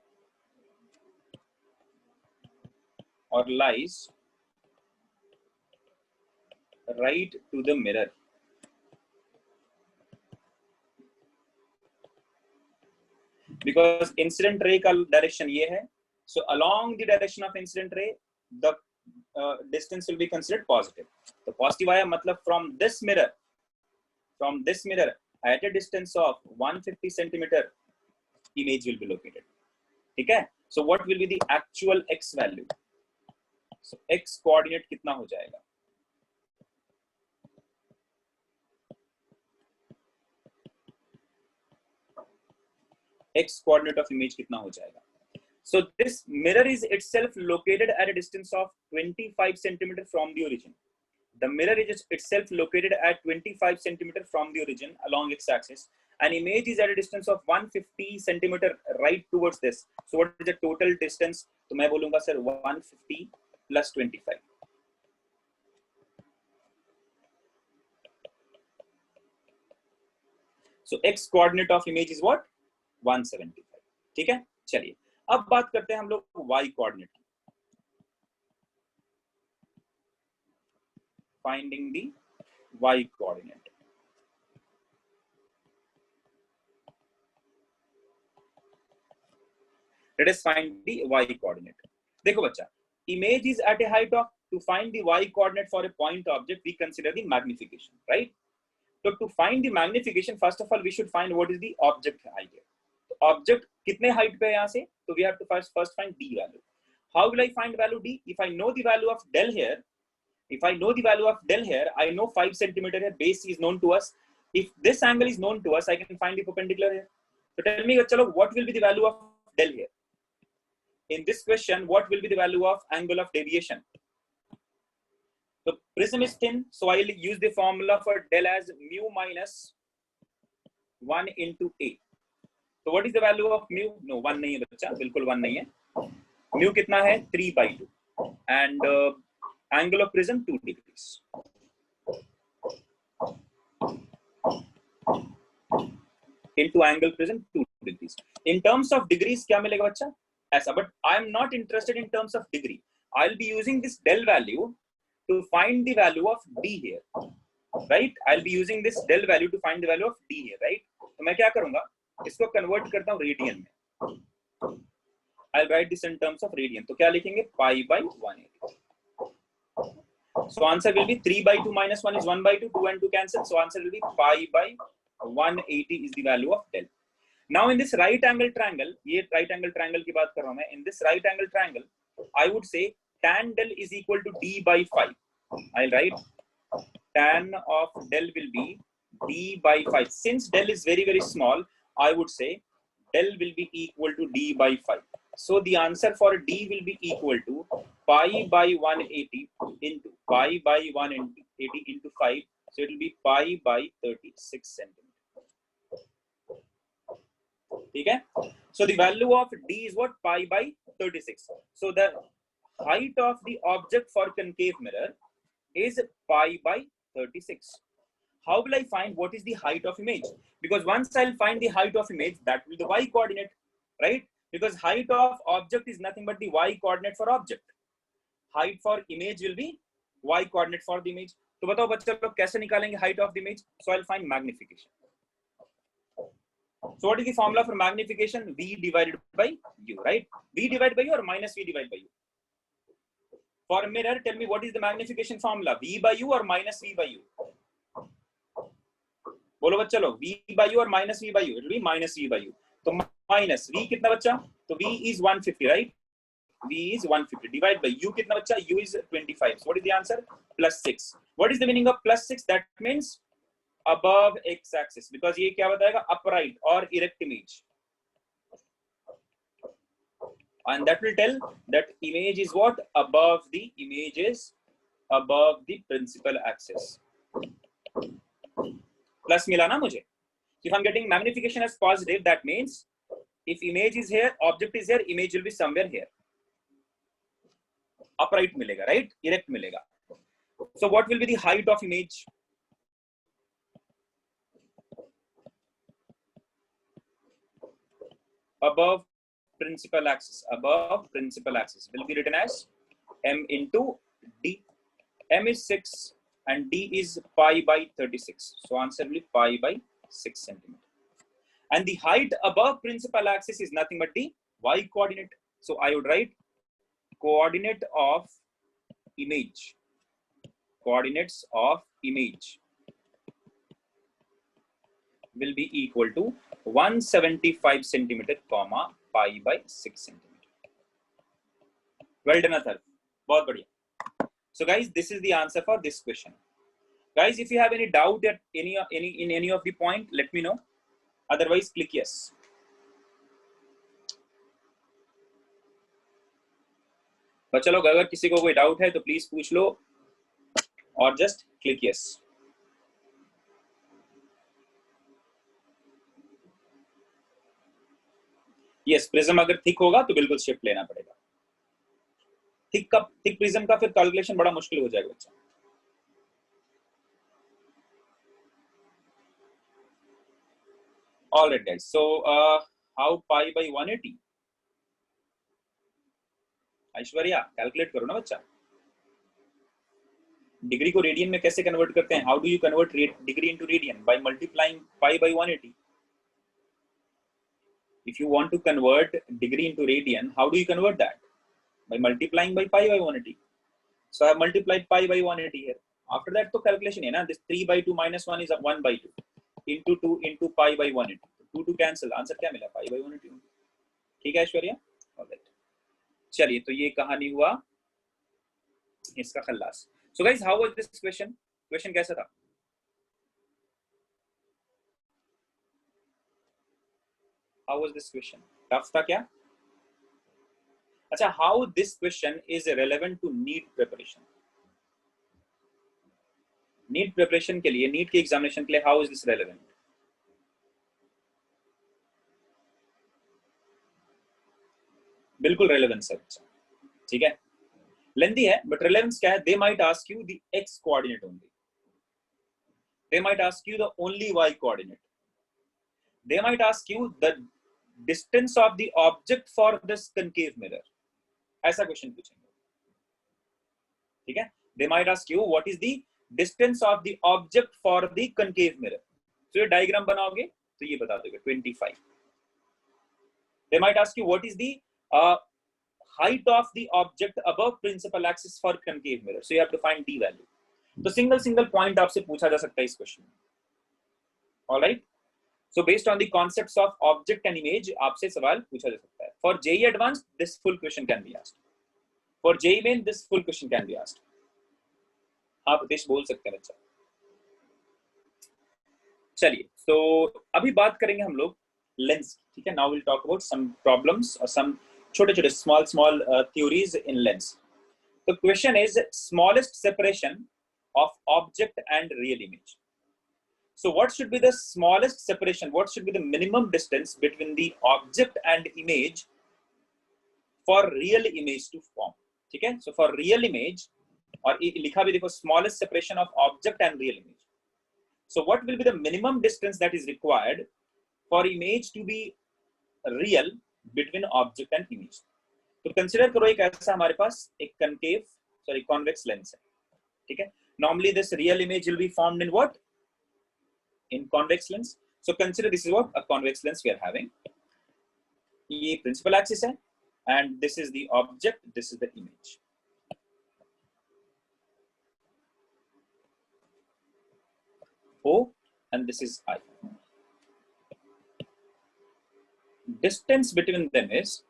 or lies right to the mirror. Because incident ray का direction ये है, so along the direction of incident ray, the distance will be considered positive. तो positive आया मतलब from this mirror at a distance of 150 centimeter, image will be located. ठीक है? So what will be the actual x value? So x coordinate कितना हो जाएगा? X coordinate of image कितना हो जाएगा? So this mirror is itself located at a distance of 25 centimeter from the origin. The mirror is itself located at 25 centimeter from the origin along x-axis. An image is at a distance of 150 centimeter right towards this. So what is the total distance? तो मैं बोलूँगा sir 150 plus 25. So x coordinate of image is what? 175. ठीक है? चलिए अब बात करते हैं हम लोग y coordinate की. Finding the y coordinate. Let us find the y coordinate. देखो बच्चा, image is at a height of, to find the y coordinate for a point object, we consider the magnification, right? So to find the magnification, first of all, we should find what is the object height here. Object कितने height पे है यहाँ से? So we have to first find d value. How will I find value d? If I know the value of del here, I know 5 centimeter here. Base is known to us. If this angle is known to us, I can find the perpendicular here. So tell me, chalo, what will be the value of del here? In this question, what will be the value of angle of deviation? The prism is thin, so I will use the formula for del as mu minus 1 into a. So what is the value of mu? No, 1 नहीं है बच्चा, बिल्कुल 1 नहीं है. Mu कितना है? 3/2. And angle of prism 2 degrees. Into angle prism 2 degrees. In terms of degrees क्या मिलेगा बच्चा? ऐसा. But I am not interested in terms of degree. I'll be using this del value to find the value of d here, right? I'll be using this del value to find the value of d here, right? तो मैं क्या करूँगा? इसको convert करता हूँ radian में. I'll write this in terms of radian. तो क्या लिखेंगे? pi/180. So answer will be 3/2 minus 1 is 1/2. 2 and 2 cancel. So answer will be pi/180 is the value of del. Now in this right angle triangle, ये right angle triangle की बात कर रहा हूँ मैं. In this right angle triangle, I would say tan del is equal to d/5. I'll write tan of del will be d/5. Since del is very, very small, I would say del will be equal to d/5. So the answer for d will be equal to pi/180 into pi/180 into 5. So it will be pi/36 centimeter. Okay? So the value of d is what? Pi/36. So the height of the object for concave mirror is pi/36. how will I find what is the height of image? Because once I'll find the height of image, that will be the y coordinate, right? Because height of object is nothing but the y coordinate for object. Height for image will be y coordinate for the image. तो बताओ बच्चे लोग कैसे निकालेंगे height of the image? So I'll find magnification. So what is the formula for magnification? V divided by U, right? V divided by U or minus V divided by U? For a mirror, tell me what is the magnification formula? V by U or minus V by U? बोलो बच्चा लोग, V by U or minus V by U? It will be minus V by U. तो minus V कितना बच्चा? तो V is 150, right? V is 150. Divide by U कितना बच्चा? U is 25. So what is the answer? Plus 6. What is the meaning of plus 6? That means above x-axis. Because ये क्या बताएगा? Upright or erect image. And that will tell that image is what? Above the image is above the principal axis. Plus मिला ना मुझे? If I'm getting magnification as positive, that means if image is here, object is here, image will be somewhere here. Upright मिलेगा, right? Erect मिलेगा. So what will be the height of image? Above principal axis. Above principal axis will be written as m into d. M is 6 and d is pi by 36. So answer will be pi by 6 centimeter. And the height above principal axis is nothing but the y coordinate. So I would write coordinate of image. Coordinates of image will be equal to 175 centimeter comma pi by 6 centimeter. Well done, Athar. बहुत बढ़िया. So guys, this is the answer for this question. Guys, if you have any doubt at in any of the point, let me know. Otherwise, click yes. बच्चा लोग अगर किसी को कोई doubt है तो प्लीज पूछ लो और just click yes. Yes, prism अगर थिक होगा तो बिल्कुल शिफ्ट लेना पड़ेगा. थिक प्रिज्म का फिर कैलकुलेशन बड़ा मुश्किल हो जाएगा बच्चा. All right, guys. So, how pi by 180? Aishwarya, calculate करो ना बच्चा. डिग्री को रेडियन में कैसे कन्वर्ट करते हैं? How do you convert degree into radian? By multiplying pi by 180. If you want to convert degree into radian, how do you convert that? By multiplying by pi by 180. So I have multiplied pi by 180 here. After that, तो calculation है ना. This 3 by 2 minus 1 is 1 by 2 into 2 into pi by 180. 2 to cancel. Answer क्या मिला? pi by 180. ठीक है Aishwarya? Alright. चलिए, तो ये कहानी हुआ इसका खल्लास. So guys, how was this question? Question कैसा था? How was this question? Tough था क्या? अच्छा, how this question is relevant to NEET preparation? NEET preparation के लिए, NEET के examination के लिए, how is this relevant? बिल्कुल relevant है बच्चा. ठीक है? Lengthy है, but relevance क्या है? They might ask you the x coordinate only. They might ask you the only y coordinate. They might ask you the distance of the object for this concave mirror. ऐसा question पूछेंगे. ठीक है? They might ask you what is the distance of the object for the concave mirror. So ये diagram बनाओगे तो ये बता दोगे 25. They might ask you what is the height of the object above principal axis for concave mirror. So you have to find d value. तो single point आपसे पूछा जा सकता है इस क्वेश्चन में. All right. So based on the concepts of object and image, आपसे सवाल पूछा जा सकता है. For JEE Advanced, this full question can be asked. For JEE Main, this full question can be asked. आप देश बोल सकते हैं बच्चा. चलिए, तो अभी बात करेंगे हम लोग लेंस. ठीक है? Now we'll talk about some problems or some छोटे-छोटे small theories in lens. The question is smallest separation of object and real image. So what should be the smallest separation? What should be the minimum distance between the object and image for real image to form? ठीक है? So for real image, और लिखा भी देखो smallest separation of object and real image. So what will be the minimum distance that is required for image to be real between object and image? तो consider करो एक ऐसा हमारे पास एक convex lens है, ठीक है? Normally this real image will be formed in what? In convex lens. So consider this is what a convex lens we are having. ये principal axis है, and this is the object, this is the image. O and this is I. Distance between them is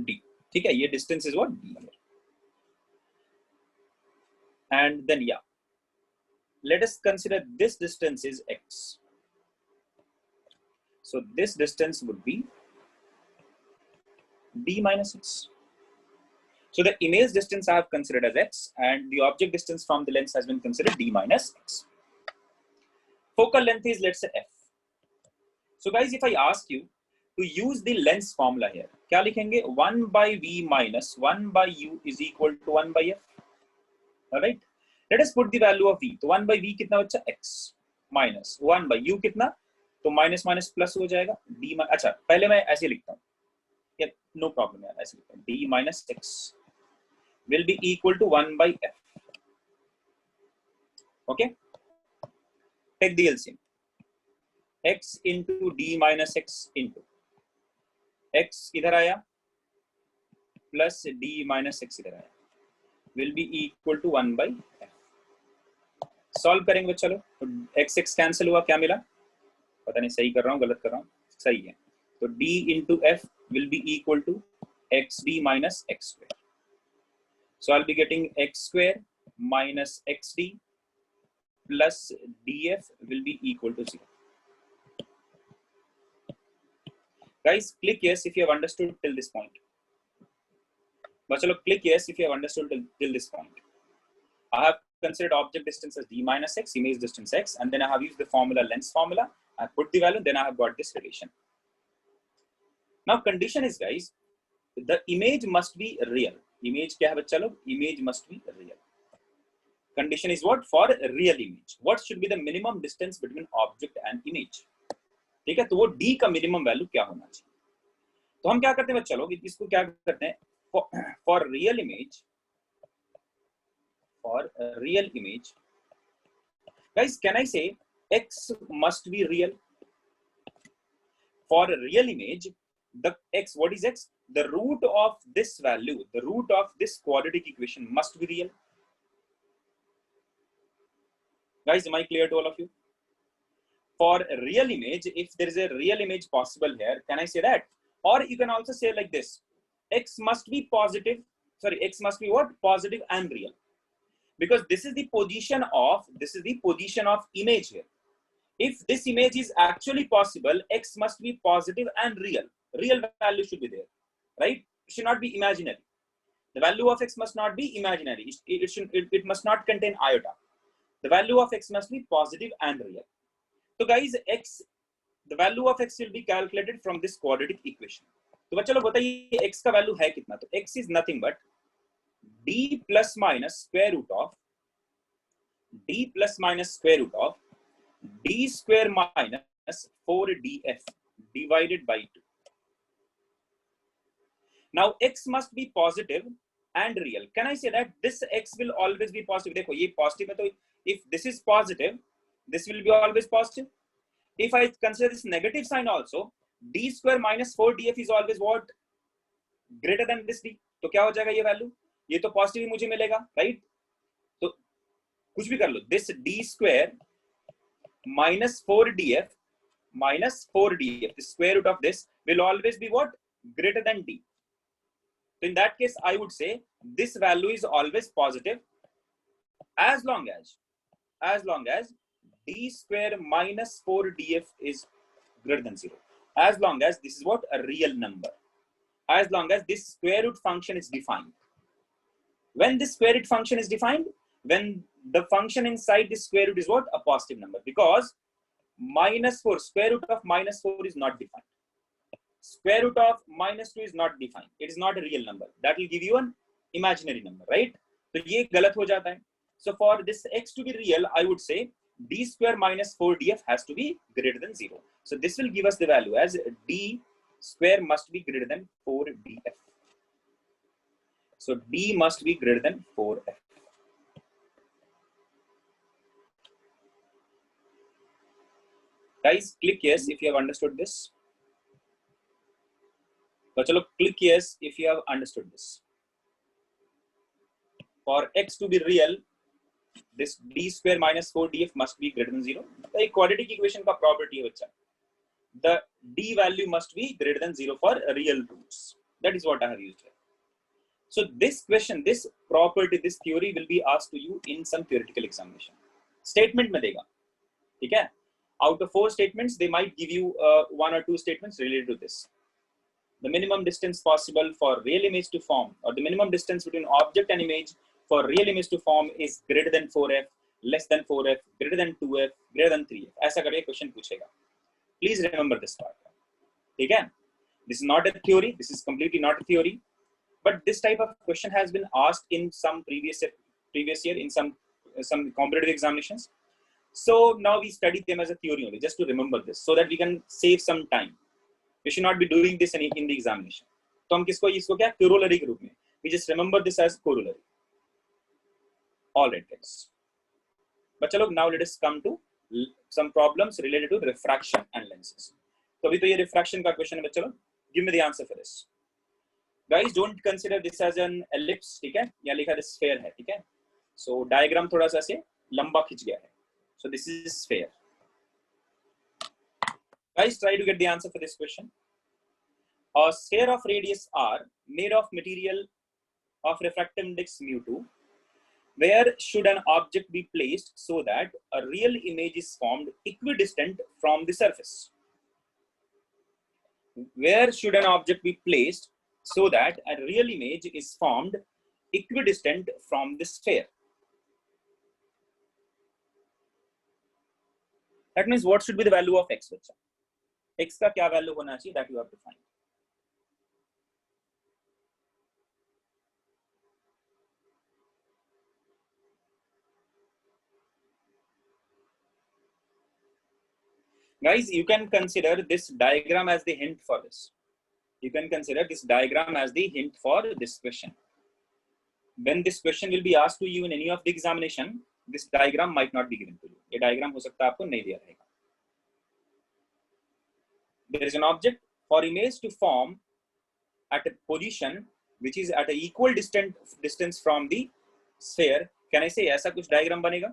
D. ठीक है, ये distance is what? D. And then yeah, let us consider this distance is X. So this distance would be D minus X. So the image distance I have considered as X, and the object distance from the lens has been considered D minus X. Focal length is, let's say, F. So guys, if I ask you to use the lens formula here, क्या लिखेंगे? 1 by V minus 1 by U is equal to 1 by F. Alright? Let us put the value of V. तो 1 by V कितना बच्चा? X minus 1 by U कितना? तो minus minus plus हो जाएगा D. अच्छा, पहले मैं ऐसे लिखता हूँ, नो प्रॉब्लम यार, ऐसे लिखता हूँ, D minus X will be equal to 1 by F. Okay? Take the LCM. X into D minus X into X इधर आया प्लस D minus X इधर आया will be equal to 1 by F. Solve करेंगे चलो, तो X X cancel हुआ, क्या मिला? पता नहीं सही कर रहा हूँ गलत कर रहा हूँ, सही है. तो D into F will be equal to XD minus X square. So I'll be getting X square minus XD plus DF will be equal to 0. Guys, click yes if you have understood till this point. But chalo, click yes if you have understood till this point. I have considered object distance as D minus X, image distance X, and then I have used the formula, lens formula. I put the value, then I have got this relation. Now condition is, guys, the image must be real. Image क्या है बच्चा लोग? Image must be real. Condition is what? For a real image. What should be the minimum distance between object and image? ठीक है, तो वो D का minimum value क्या होना चाहिए? तो हम क्या करते हैं बच्चा लोग, इसको क्या करते हैं? For real image, guys, can I say X must be real? For a real image, the X, what is X? The root of this value, the root of this quadratic equation must be real. Guys, am I clear to all of you? For a real image, if there is a real image possible here, can I say that? Or you can also say like this, X must be positive, sorry, X must be what? Positive and real. Because this is the position of image here. If this image is actually possible, X must be positive and real. Real value should be there, right? It should not be imaginary. The value of X must not be imaginary. It must not contain iota. The value of X must be positive and real. So guys, X, the value of X will be calculated from this quadratic equation. तो बच्चों लोग बताइए X का value है कितना? तो X is nothing but D plus minus square root of D square minus 4DF divided by 2. Now X must be positive and real. Can I say that this X will always be positive? देखो ये positive है, तो if this is positive, this will be always positive. If I consider this negative sign also, D square minus 4DF is always what? Greater than this D. तो क्या हो जाएगा ये value? ये तो पॉजिटिव ही मुझे मिलेगा, राइट? तो कुछ भी कर लो, this D square minus 4DF, the square root of this will always be what? Greater than D. So in that case, I would say this value is always positive as long as D square minus 4DF is greater than 0. As long as this is what? A real number. As long as this square root function is defined. When this square root function is defined, when the function inside this square root is what? A positive number. Because minus 4, square root of minus 4 is not defined. Square root of minus 2 is not defined. It is not a real number. That will give you an imaginary number, right? तो ये गलत हो जाता है. So for this x to be real, I would say d square minus 4df has to be greater than 0. So this will give us the value as d square must be greater than 4df. So d must be greater than 4f. Guys, click yes if you have understood this. So chalo, click yes if you have understood this. For x to be real, this d square minus 4df must be greater than 0. The quadratic equation का property है बच्चा. The d value must be greater than 0 for real roots. That is what I have used here. So this question, this property, this theory will be asked to you in some theoretical examination. Statement में देगा, ठीक है? Out of 4 statements, they might give you 1 or 2 statements related to this. The minimum distance possible for real image to form, or the minimum distance between object and image for real image to form is greater than 4f, less than 4f, greater than 2f, greater than 3f. ऐसा करके question पूछेगा. Please remember this part. ठीक है? This is not a theory. This is completely not a theory. But this type of question has been asked in some previous year in some competitive examinations. So now we study them as a theory only, just to remember this, so that we can save some time. We should not be doing this in the examination. तो हम इसको क्या corollary के रूप में, we just remember this as corollary. All right, guys. But चलो, now let us come to some problems related to refraction and lenses. तो अभी तो ये refraction का question है, but चलो, give me the answer for this. Guys, don't consider this as an ellipse, ठीक है? यहाँ लिखा है sphere है, ठीक है? So diagram थोड़ा सा से लंबा खिंच गया है. So this is sphere. Guys, try to get the answer for this question. A sphere of radius r made of material of refractive index mu2. Where should an object be placed so that a real image is formed equidistant from the surface? Where should an object be placed so that a real image is formed equidistant from the sphere? That means what should be the value of x? X का क्या value होना चाहिए? That you have to find. Guys, you can consider this diagram as the hint for this. You can consider this diagram as the hint for this question. When this question will be asked to you in any of the examination, this diagram might not be given to you. ये diagram हो सकता है आपको नहीं दिया रहेगा. There is an object for image to form at a position which is at an equal distance from the sphere. Can I say ऐसा कुछ diagram बनेगा?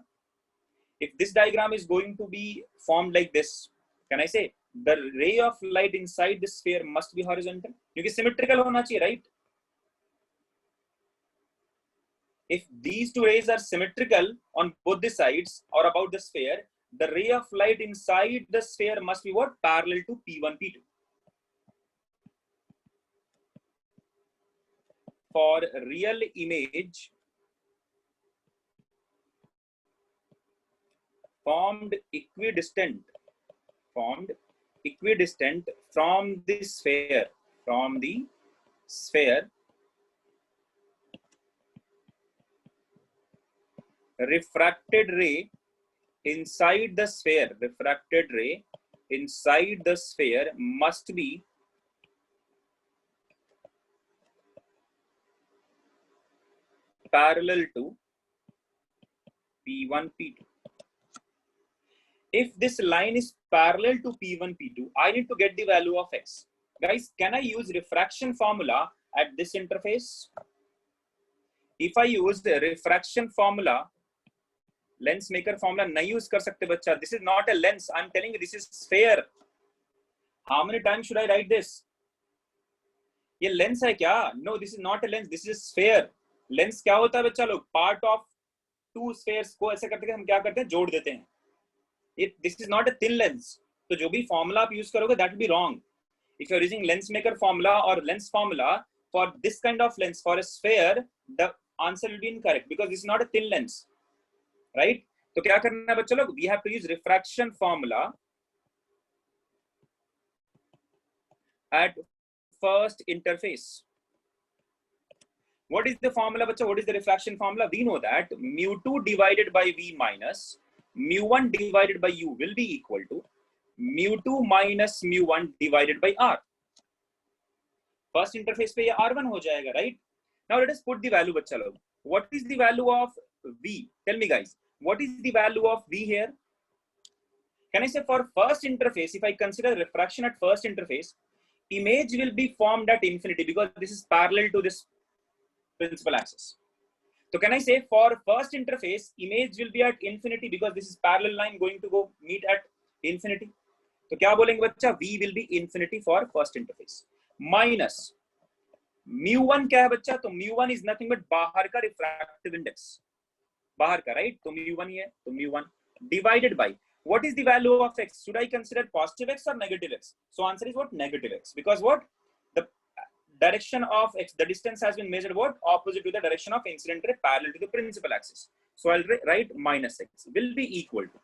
If this diagram is going to be formed like this, can I say the ray of light inside the sphere must be horizontal? क्योंकि symmetrical होना चाहिए, right? If these two rays are symmetrical on both the sides or about the sphere, the ray of light inside the sphere must be what? Parallel to P1, P2. For real image formed equidistant from the sphere, refracted ray inside the sphere must be parallel to P1, P2. If this line is parallel to P1, P2, I need to get the value of x. Guys, can I use refraction formula at this interface? If I use the refraction formula, lens maker formula नहीं use कर सकते बच्चा. This is not a lens. I'm telling you, this is sphere. How many times should I write this? ये lens है क्या? No, this is not a lens. This is a sphere. Lens क्या होता है बच्चा लोग? Part of two spheres को ऐसे करके हम क्या करते हैं? जोड़ देते हैं. This is not a thin lens. तो जो भी formula आप use करोगे, that will be wrong. If you're using lens maker formula or lens formula for this kind of lens, for a sphere, the answer will be incorrect because this is not a thin lens, right? तो क्या करना है बच्चों लोग? We have to use refraction formula at first interface. What is the formula, bacha? What is the refraction formula? We know that mu2 divided by v minus mu1 divided by u will be equal to mu2 minus mu1 divided by r. First interface पे ये r1 हो जाएगा, right? Now let us put the value, बच्चा लोग. What is the value of v? Tell me, guys. What is the value of v here? Can I say for first interface, if I consider refraction at first interface, image will be formed at infinity because this is parallel to this principal axis. So can I say for first interface, image will be at infinity because this is parallel line going to go meet at infinity. तो क्या बोलेंगे बच्चा? V will be infinity for first interface. Minus mu1 क्या है बच्चा? तो mu1 is nothing but बाहर का refractive index. बाहर का, right? तो mu1 ही है, तो mu1 divided by what is the value of x? Should I consider positive x or negative x? So answer is what? Negative x. Because what? The direction of x, the distance has been measured what? Opposite to the direction of incident ray parallel to the principal axis. So I'll write minus x will be equal to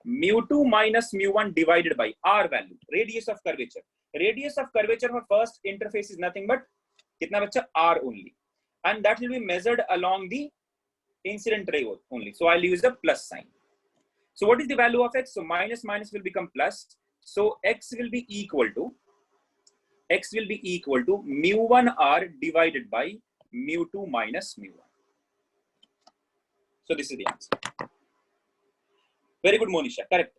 mu2 minus mu1 divided by r value, radius of curvature. Radius of curvature for first interface is nothing but kitna bacha? R only. And that will be measured along the incident ray only. So I'll use the plus sign. So what is the value of x? So minus minus will become plus. So x will be equal to mu1 r divided by mu2 minus mu1. So this is the answer. Very good, Monisha. Correct.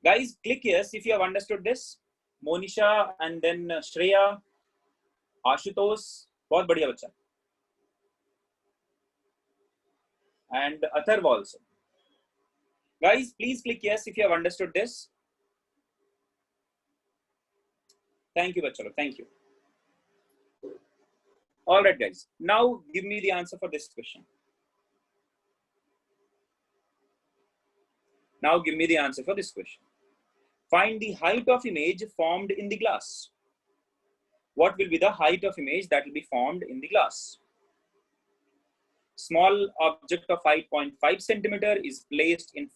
Guys, click yes if you have understood this. Monisha and then Shreya, Ashutosh, बहुत बढ़िया बच्चा. And Atharv also. Guys, please click yes if you have understood this. Thank you, bachalo. Thank you. All right, guys. Now give me the answer for this question. Now give me the answer for this question. Find the height of image formed in the glass. What will be the height of image that will be formed in the glass? Small object of height 0.5 centimeter is placed in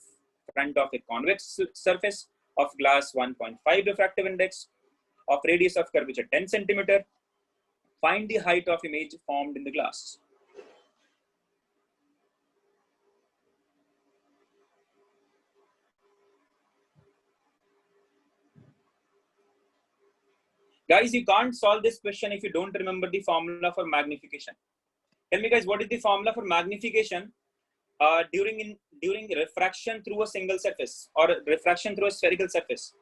front of a convex surface of glass 1.5 refractive index of radius of curvature 10 centimeter. Find the height of image formed in the glass. Guys, you can't solve this question if you don't remember the formula for magnification. Tell me, guys, what is the formula for magnification during refraction through a single surface or refraction through a spherical surface?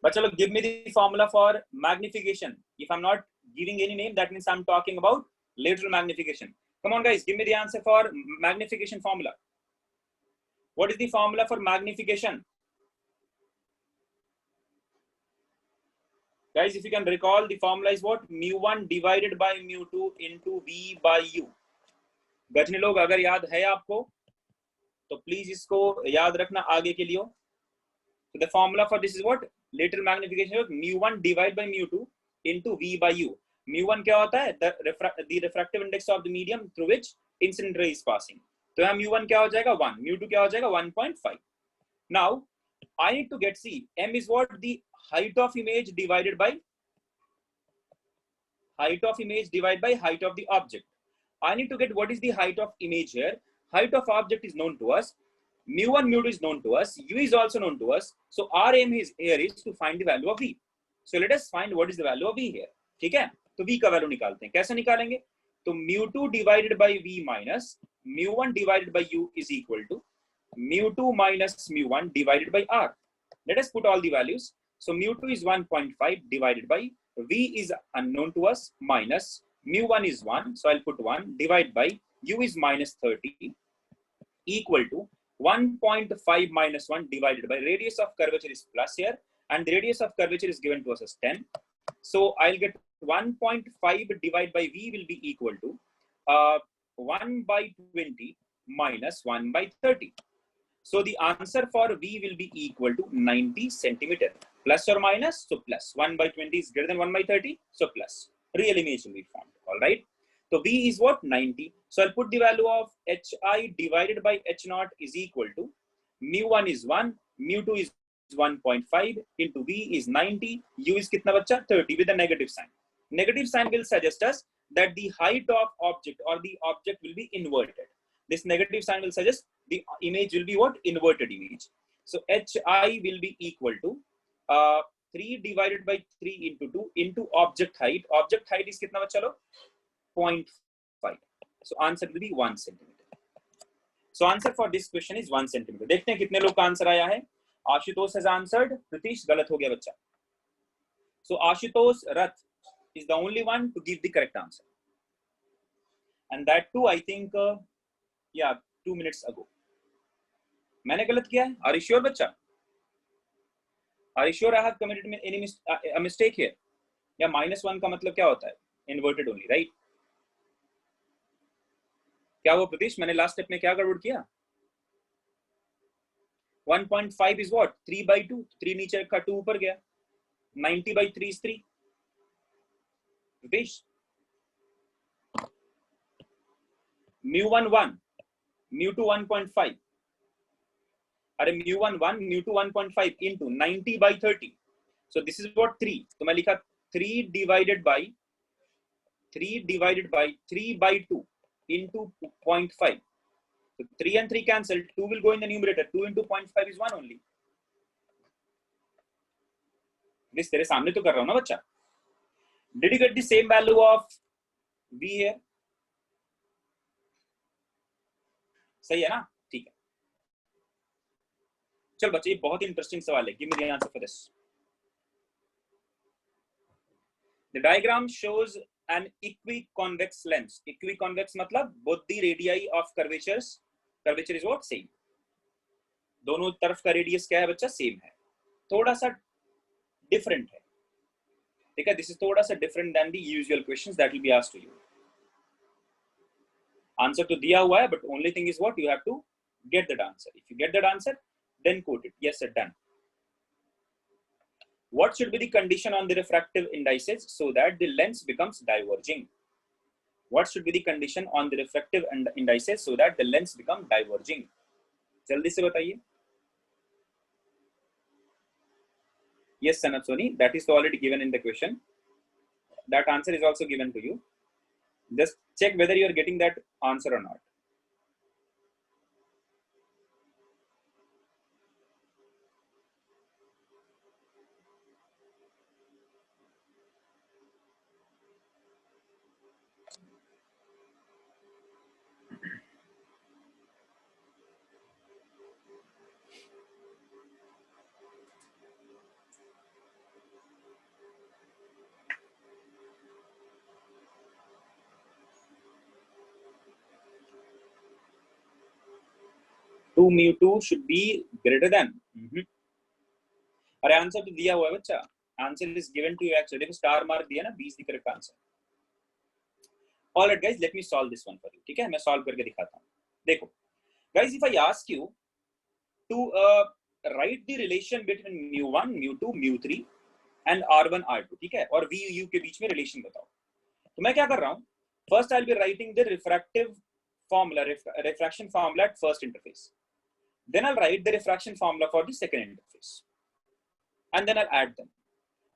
But chalo, give me the formula for magnification. If I'm not giving any name, that means I'm talking about lateral magnification. Come on, guys, give me the answer for magnification formula. What is the formula for magnification? Guys, if you can recall, the formula is what? mu1 divided by mu2 into v by u. Ghazni लोग अगर याद है आपको तो please इसको याद रखना आगे के लिए. So the formula for this is what? Lateral magnification is mu1 divided by mu2 into v by u. mu1 क्या होता है? The refractive index of the medium through which incident ray is passing. तो यहाँ mu1 क्या हो जाएगा? 1. mu2 क्या हो जाएगा? 1.5. Now I need to get C. M is what? The height of image divided by height of the object. I need to get what is the height of image here. Height of object is known to us. mu1, mu2 is known to us. U is also known to us. So our aim is here is to find the value of V. So let us find what is the value of V here. ठीक है? तो V का value निकालते हैं. कैसे निकालेंगे? तो mu2 divided by V minus mu1 divided by U is equal to mu2 minus mu1 divided by R. Let us put all the values. So mu2 is 1.5 divided by V is unknown to us minus mu1 is 1. So I'll put 1 divided by U is minus 30 equal to 1.5 minus 1 divided by radius of curvature is plus here and the radius of curvature is given to us as 10. So I'll get 1.5 divided by V will be equal to 1 by 20 minus 1 by 30. So the answer for V will be equal to 90 centimeter. Plus or minus? So plus. 1 by 20 is greater than 1 by 30. So plus. Real image will be formed. All right. So V is what? 90. So I'll put the value of Hi divided by H0 is equal to mu1 is 1, mu2 is 1.5 into V is 90. U is kitna bacha? 30 with a negative sign. Negative sign will suggest us that the height of object or the object will be inverted. This negative sign will suggest the image will be what? Inverted image. So hi will be equal to 3 divided by 3 into 2 into object height. Object height is kitna bachalo? 0.5. So answer will be 1 centimeter. So answer for this question is 1 centimeter. देखते हैं कितने लोग का answer आया है. Ashutosh has answered. Pratish गलत हो गया बच्चा. So Ashutosh Rath is the only one to give the correct answer. And that too, I think, 2 minutes ago. मैंने गलत किया है? Are you sure, बच्चा? Are you sure I have committed any a mistake here? या -1 का मतलब क्या होता है? Inverted only, right? क्या वो प्रतीश मैंने लास्ट स्टेप में क्या गड़बड़ किया? 1.5 is what? 3 by 2. 3 नीचे रखा, 2 ऊपर गया. 90 by 3 is 3. Pritesh. mu1 1, mu2 1.5. अरे mu1 1, mu2 1.5 into 90 by 30. So this is what 3. तो मैं लिखा 3 divided by 3 by 2 into 0.5. So 3 and 3 cancel. 2 will go in the numerator. 2 into 0.5 is 1 only. This तेरे सामने तो कर रहा हूँ ना बच्चा. Did you get the same value of v here? सही है ना? ठीक है. चल बच्चे ये बहुत इंटरेस्टिंग सवाल है. Give me the answer for this. The diagram shows an equiconvex lens. Equiconvex मतलब both the radii of curvatures. Curvature is what? Same. दोनों तरफ का रेडियस क्या है बच्चा? सेम है. थोड़ा सा डिफरेंट है. ठीक है. This is थोड़ा सा different than the usual questions that will be asked to you. Answer तो दिया हुआ है, but only thing is what you have to get that answer. If you get that answer, then quote it. Yes, sir, done. What should be the condition on the refractive indices so that the lens becomes diverging? What should be the condition on the refractive indices so that the lens becomes diverging? जल्दी से बताइए. Yes, Sanat Soni, that is already given in the question. That answer is also given to you. Just check whether you are getting that answer or not. Two mu2 should be greater than. अरे answer तो दिया हुआ है बच्चा. Answer is given to you actually. देखो star mark दिया ना. B is the correct answer. All right guys, let me solve this one for you. ठीक है, मैं solve करके दिखाता हूँ. देखो guys, if I ask you to write the relation between mu1, mu2, mu3 and r1, r2, ठीक है, और v u के बीच में relation बताओ. तो मैं क्या कर रहा हूँ? First I'll be writing the refractive formula, refraction formula at first interface. Then I'll write the refraction formula for the second interface, and then I'll add them.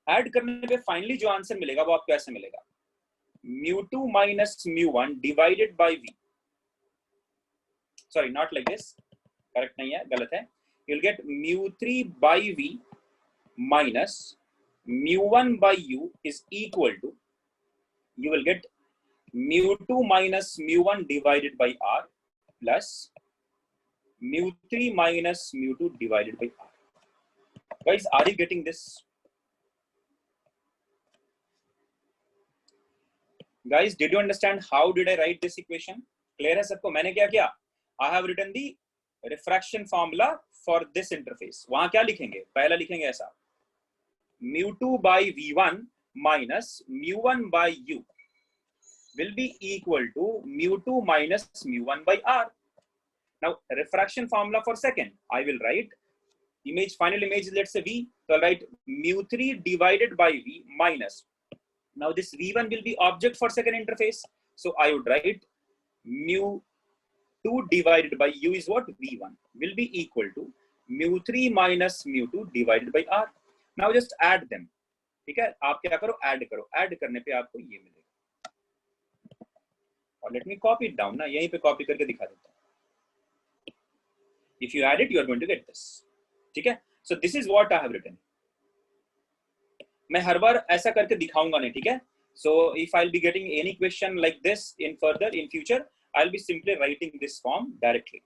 Add करने पे finally जो आंसर मिलेगा वो आपको ऐसे मिलेगा. mu2 minus mu1 divided by v. Sorry, not like this. Correct नहीं है, गलत है. You'll get mu3 by v minus mu1 by u is equal to. You will get mu2 minus mu1 divided by r plus mu3 minus mu2 divided by r. Guys, are you getting this? Guys, did you understand how did I write this equation? Clear है सबको? मैंने क्या किया? I have written the refraction formula for this interface. वहां क्या लिखेंगे? पहला लिखेंगे ऐसा. mu2 by v1 minus mu1 by u will be equal to mu2 minus mu1 by r. Now refraction formula for second, I will write image, final image is let's say v, so I'll write mu3 divided by v minus. Now this v1 will be object for second interface, so I would write mu2 divided by u is what? v1 will be equal to mu3 minus mu2 divided by r. Now just add them. ठीक है, आप क्या करो? Add करो. Add करने पे आपको ये मिलेगा. और let me copy it down ना, यहीं पे कॉपी करके दिखा देता हूँ. If you add it you are going to get this. ठीक है, so this is what I have written. मैं हर बार ऐसा करके दिखाऊंगा नहीं, ठीक है. So if I'll be getting any question like this in further in future, I'll be simply writing this form directly.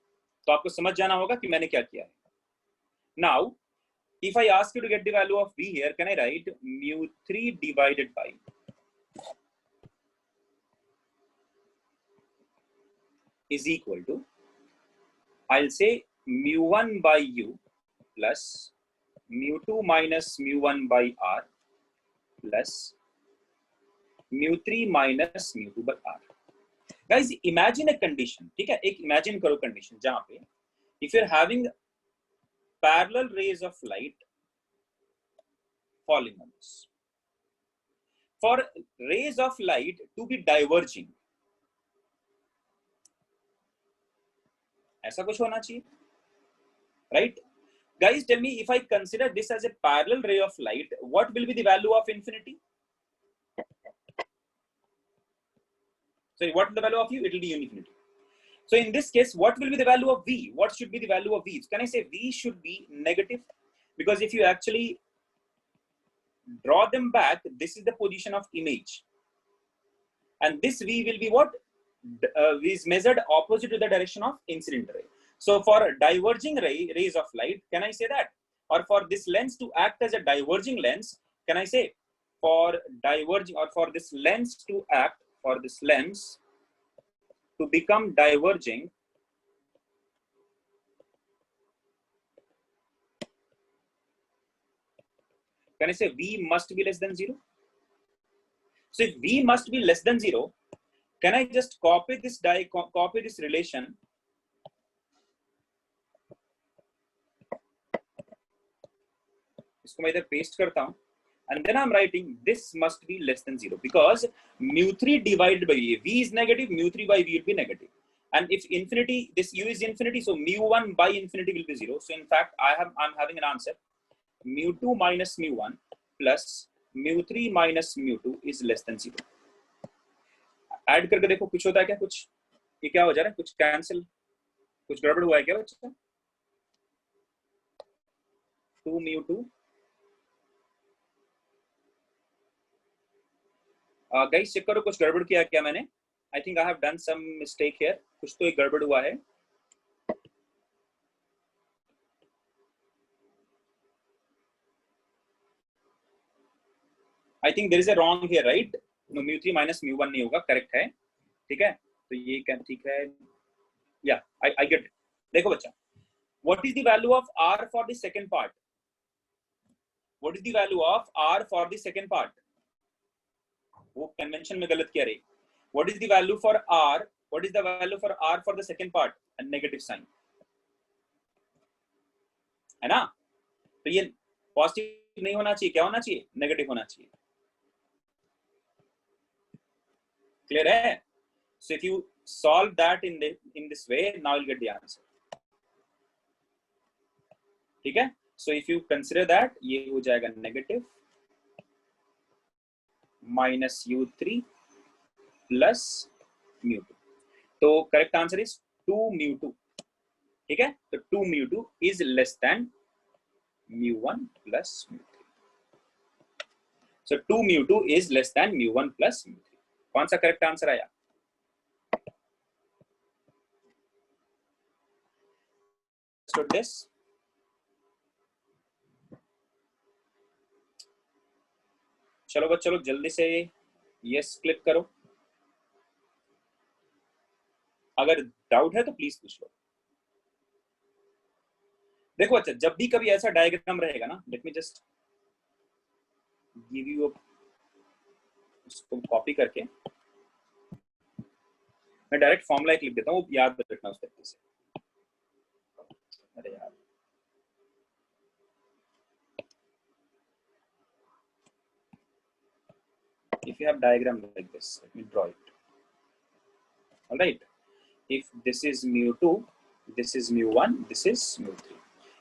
तो आपको समझ जाना होगा कि मैंने क्या किया है. Now, if I ask you to get the value of v here, can I write mu3 divided by is equal to, I'll say mu1 by u plus mu2 minus mu1 by r plus mu3 minus mu2 by r. Guys, imagine a condition. ठीक है, एक imagine करो condition जहां पे if you're having parallel rays of light falling on us, for rays of light to be diverging, ऐसा कुछ होना चाहिए, right? Guys, tell me, if I consider this as a parallel ray of light, what will be the value of infinity? So what is the value of u? It will be infinity. So in this case, what will be the value of v? What should be the value of v? Can I say v should be negative? Because if you actually draw them back, this is the position of image. And this v will be what? Is measured opposite to the direction of incident ray. So for diverging rays of light, can I say that? Or for this lens to act as a diverging lens, can I say for diverging, or for this lens to act, for this lens to become diverging, can I say v must be less than 0? So if v must be less than 0, can I just copy this relation इसको मैं इधर paste करता हूं, and then I'm writing this must be less than 0, because mu3 divided by v is negative, mu3 by v will be negative, and if infinity, this u is infinity, so mu1 by infinity will be 0. So in fact I'm having an answer, mu2 minus mu1 plus mu3 minus mu2 is less than 0. Add करके देखो कुछ होता है क्या, कुछ ये क्या हो जा रहा है, कुछ कैंसिल, कुछ गड़बड़ हुआ है क्या बच्चा? 2 mu2 गाइस चेक करो कुछ गड़बड़ किया क्या मैंने. I think I have done some mistake here, कुछ तो एक गड़बड़ हुआ है. I think there is a wrong here, right? mu3 minus mu1 नहीं होगा, करेक्ट है. ठीक है, तो ये क्या ठीक है. या आई गेट. देखो बच्चा, what is the value of r for the second part? What is the value of r for the second part? वो कन्वेंशन में गलत किया रे. What is the value for r? What is the value for r for the second part? And negative sign, है ना? तो ये positive नहीं होना चाहिए, क्या होना चाहिए? नेगेटिव होना चाहिए. क्लियर है? So if you solve that in this way, now you'll get the answer. ठीक है, so if you consider that, ये हो जाएगा negative minus u3 plus mu2. तो correct answer is 2 mu2. ठीक है, तो 2 mu2 is less than mu1 plus mu3. So 2 mu2 is less than mu1 plus mu3. कौन सा correct answer आया? This चलो बच्चों लोग जल्दी से यस क्लिक करो. अगर डाउट है तो प्लीज पूछ लो. देखो अच्छा, जब भी कभी ऐसा डायग्राम रहेगा ना, let me just give you उसको कॉपी करके मैं डायरेक्ट फॉर्मूला लिख देता हूँ, वो याद रखना उस तरीके से. अरे यार, if you have diagram like this, let me draw it. All right, if this is mu2, this is mu1, this is mu3,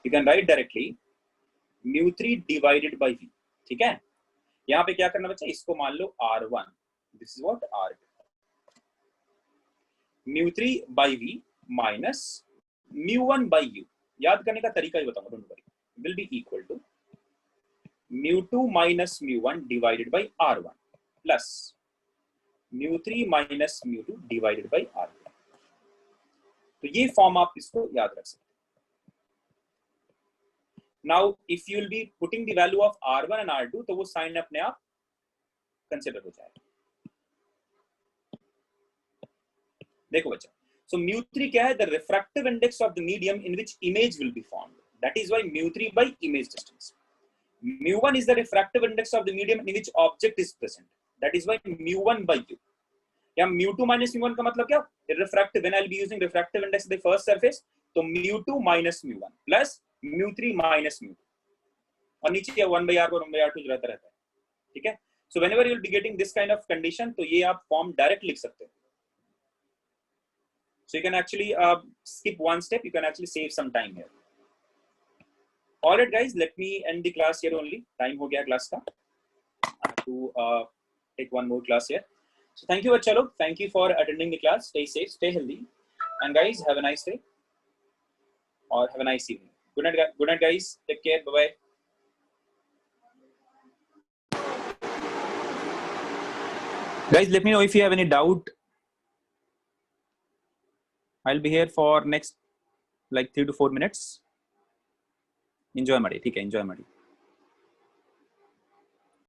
you can write directly mu3 divided by v. ठीक है, यहाँ पे क्या करना बच्चा, इसको मान लो r1, this is what r2. mu3 by v minus mu1 by u. याद करने का तरीका ही बताऊंगा, don't worry, will be equal to mu2 minus mu1 divided by r1 plus mu3 minus mu2 divided by r1. तो ये form आप इसको याद रख सकते हैं. Now if you will be putting the value of r1 and r2, तो वो साइन अपने आप कंसिडर हो जाएगा. देखो बच्चा, so mu3 क्या है? The refractive index of the medium in which image will be formed. That is why mu3 by image distance. mu1 is the refractive index of the medium in which object is present. That is why mu1 by u. या mu2 minus mu1 का मतलब क्या? Refractive. When I'll be using refractive index of the first surface, तो mu2 minus mu1 plus mu3 minus mu2. और नीचे 1 by r और 1 by r2 रहता रहता है. ठीक है? So whenever you will be getting this kind of condition, तो ये आप फॉर्म डायरेक्ट लिख सकते हैं. So you can actually skip one step. You can actually save some time here. All right, guys. Let me end the class here only. Time हो गया class का. I have to take one more class here. So thank you, bachalo. Thank you for attending the class. Stay safe, stay healthy, and guys, have a nice day or have a nice evening. Good night, guys. Take care. Bye bye. Guys, let me know if you have any doubt. I'll be here for next like 3 to 4 minutes. Enjoy, Madi. Okay, enjoy, Madi.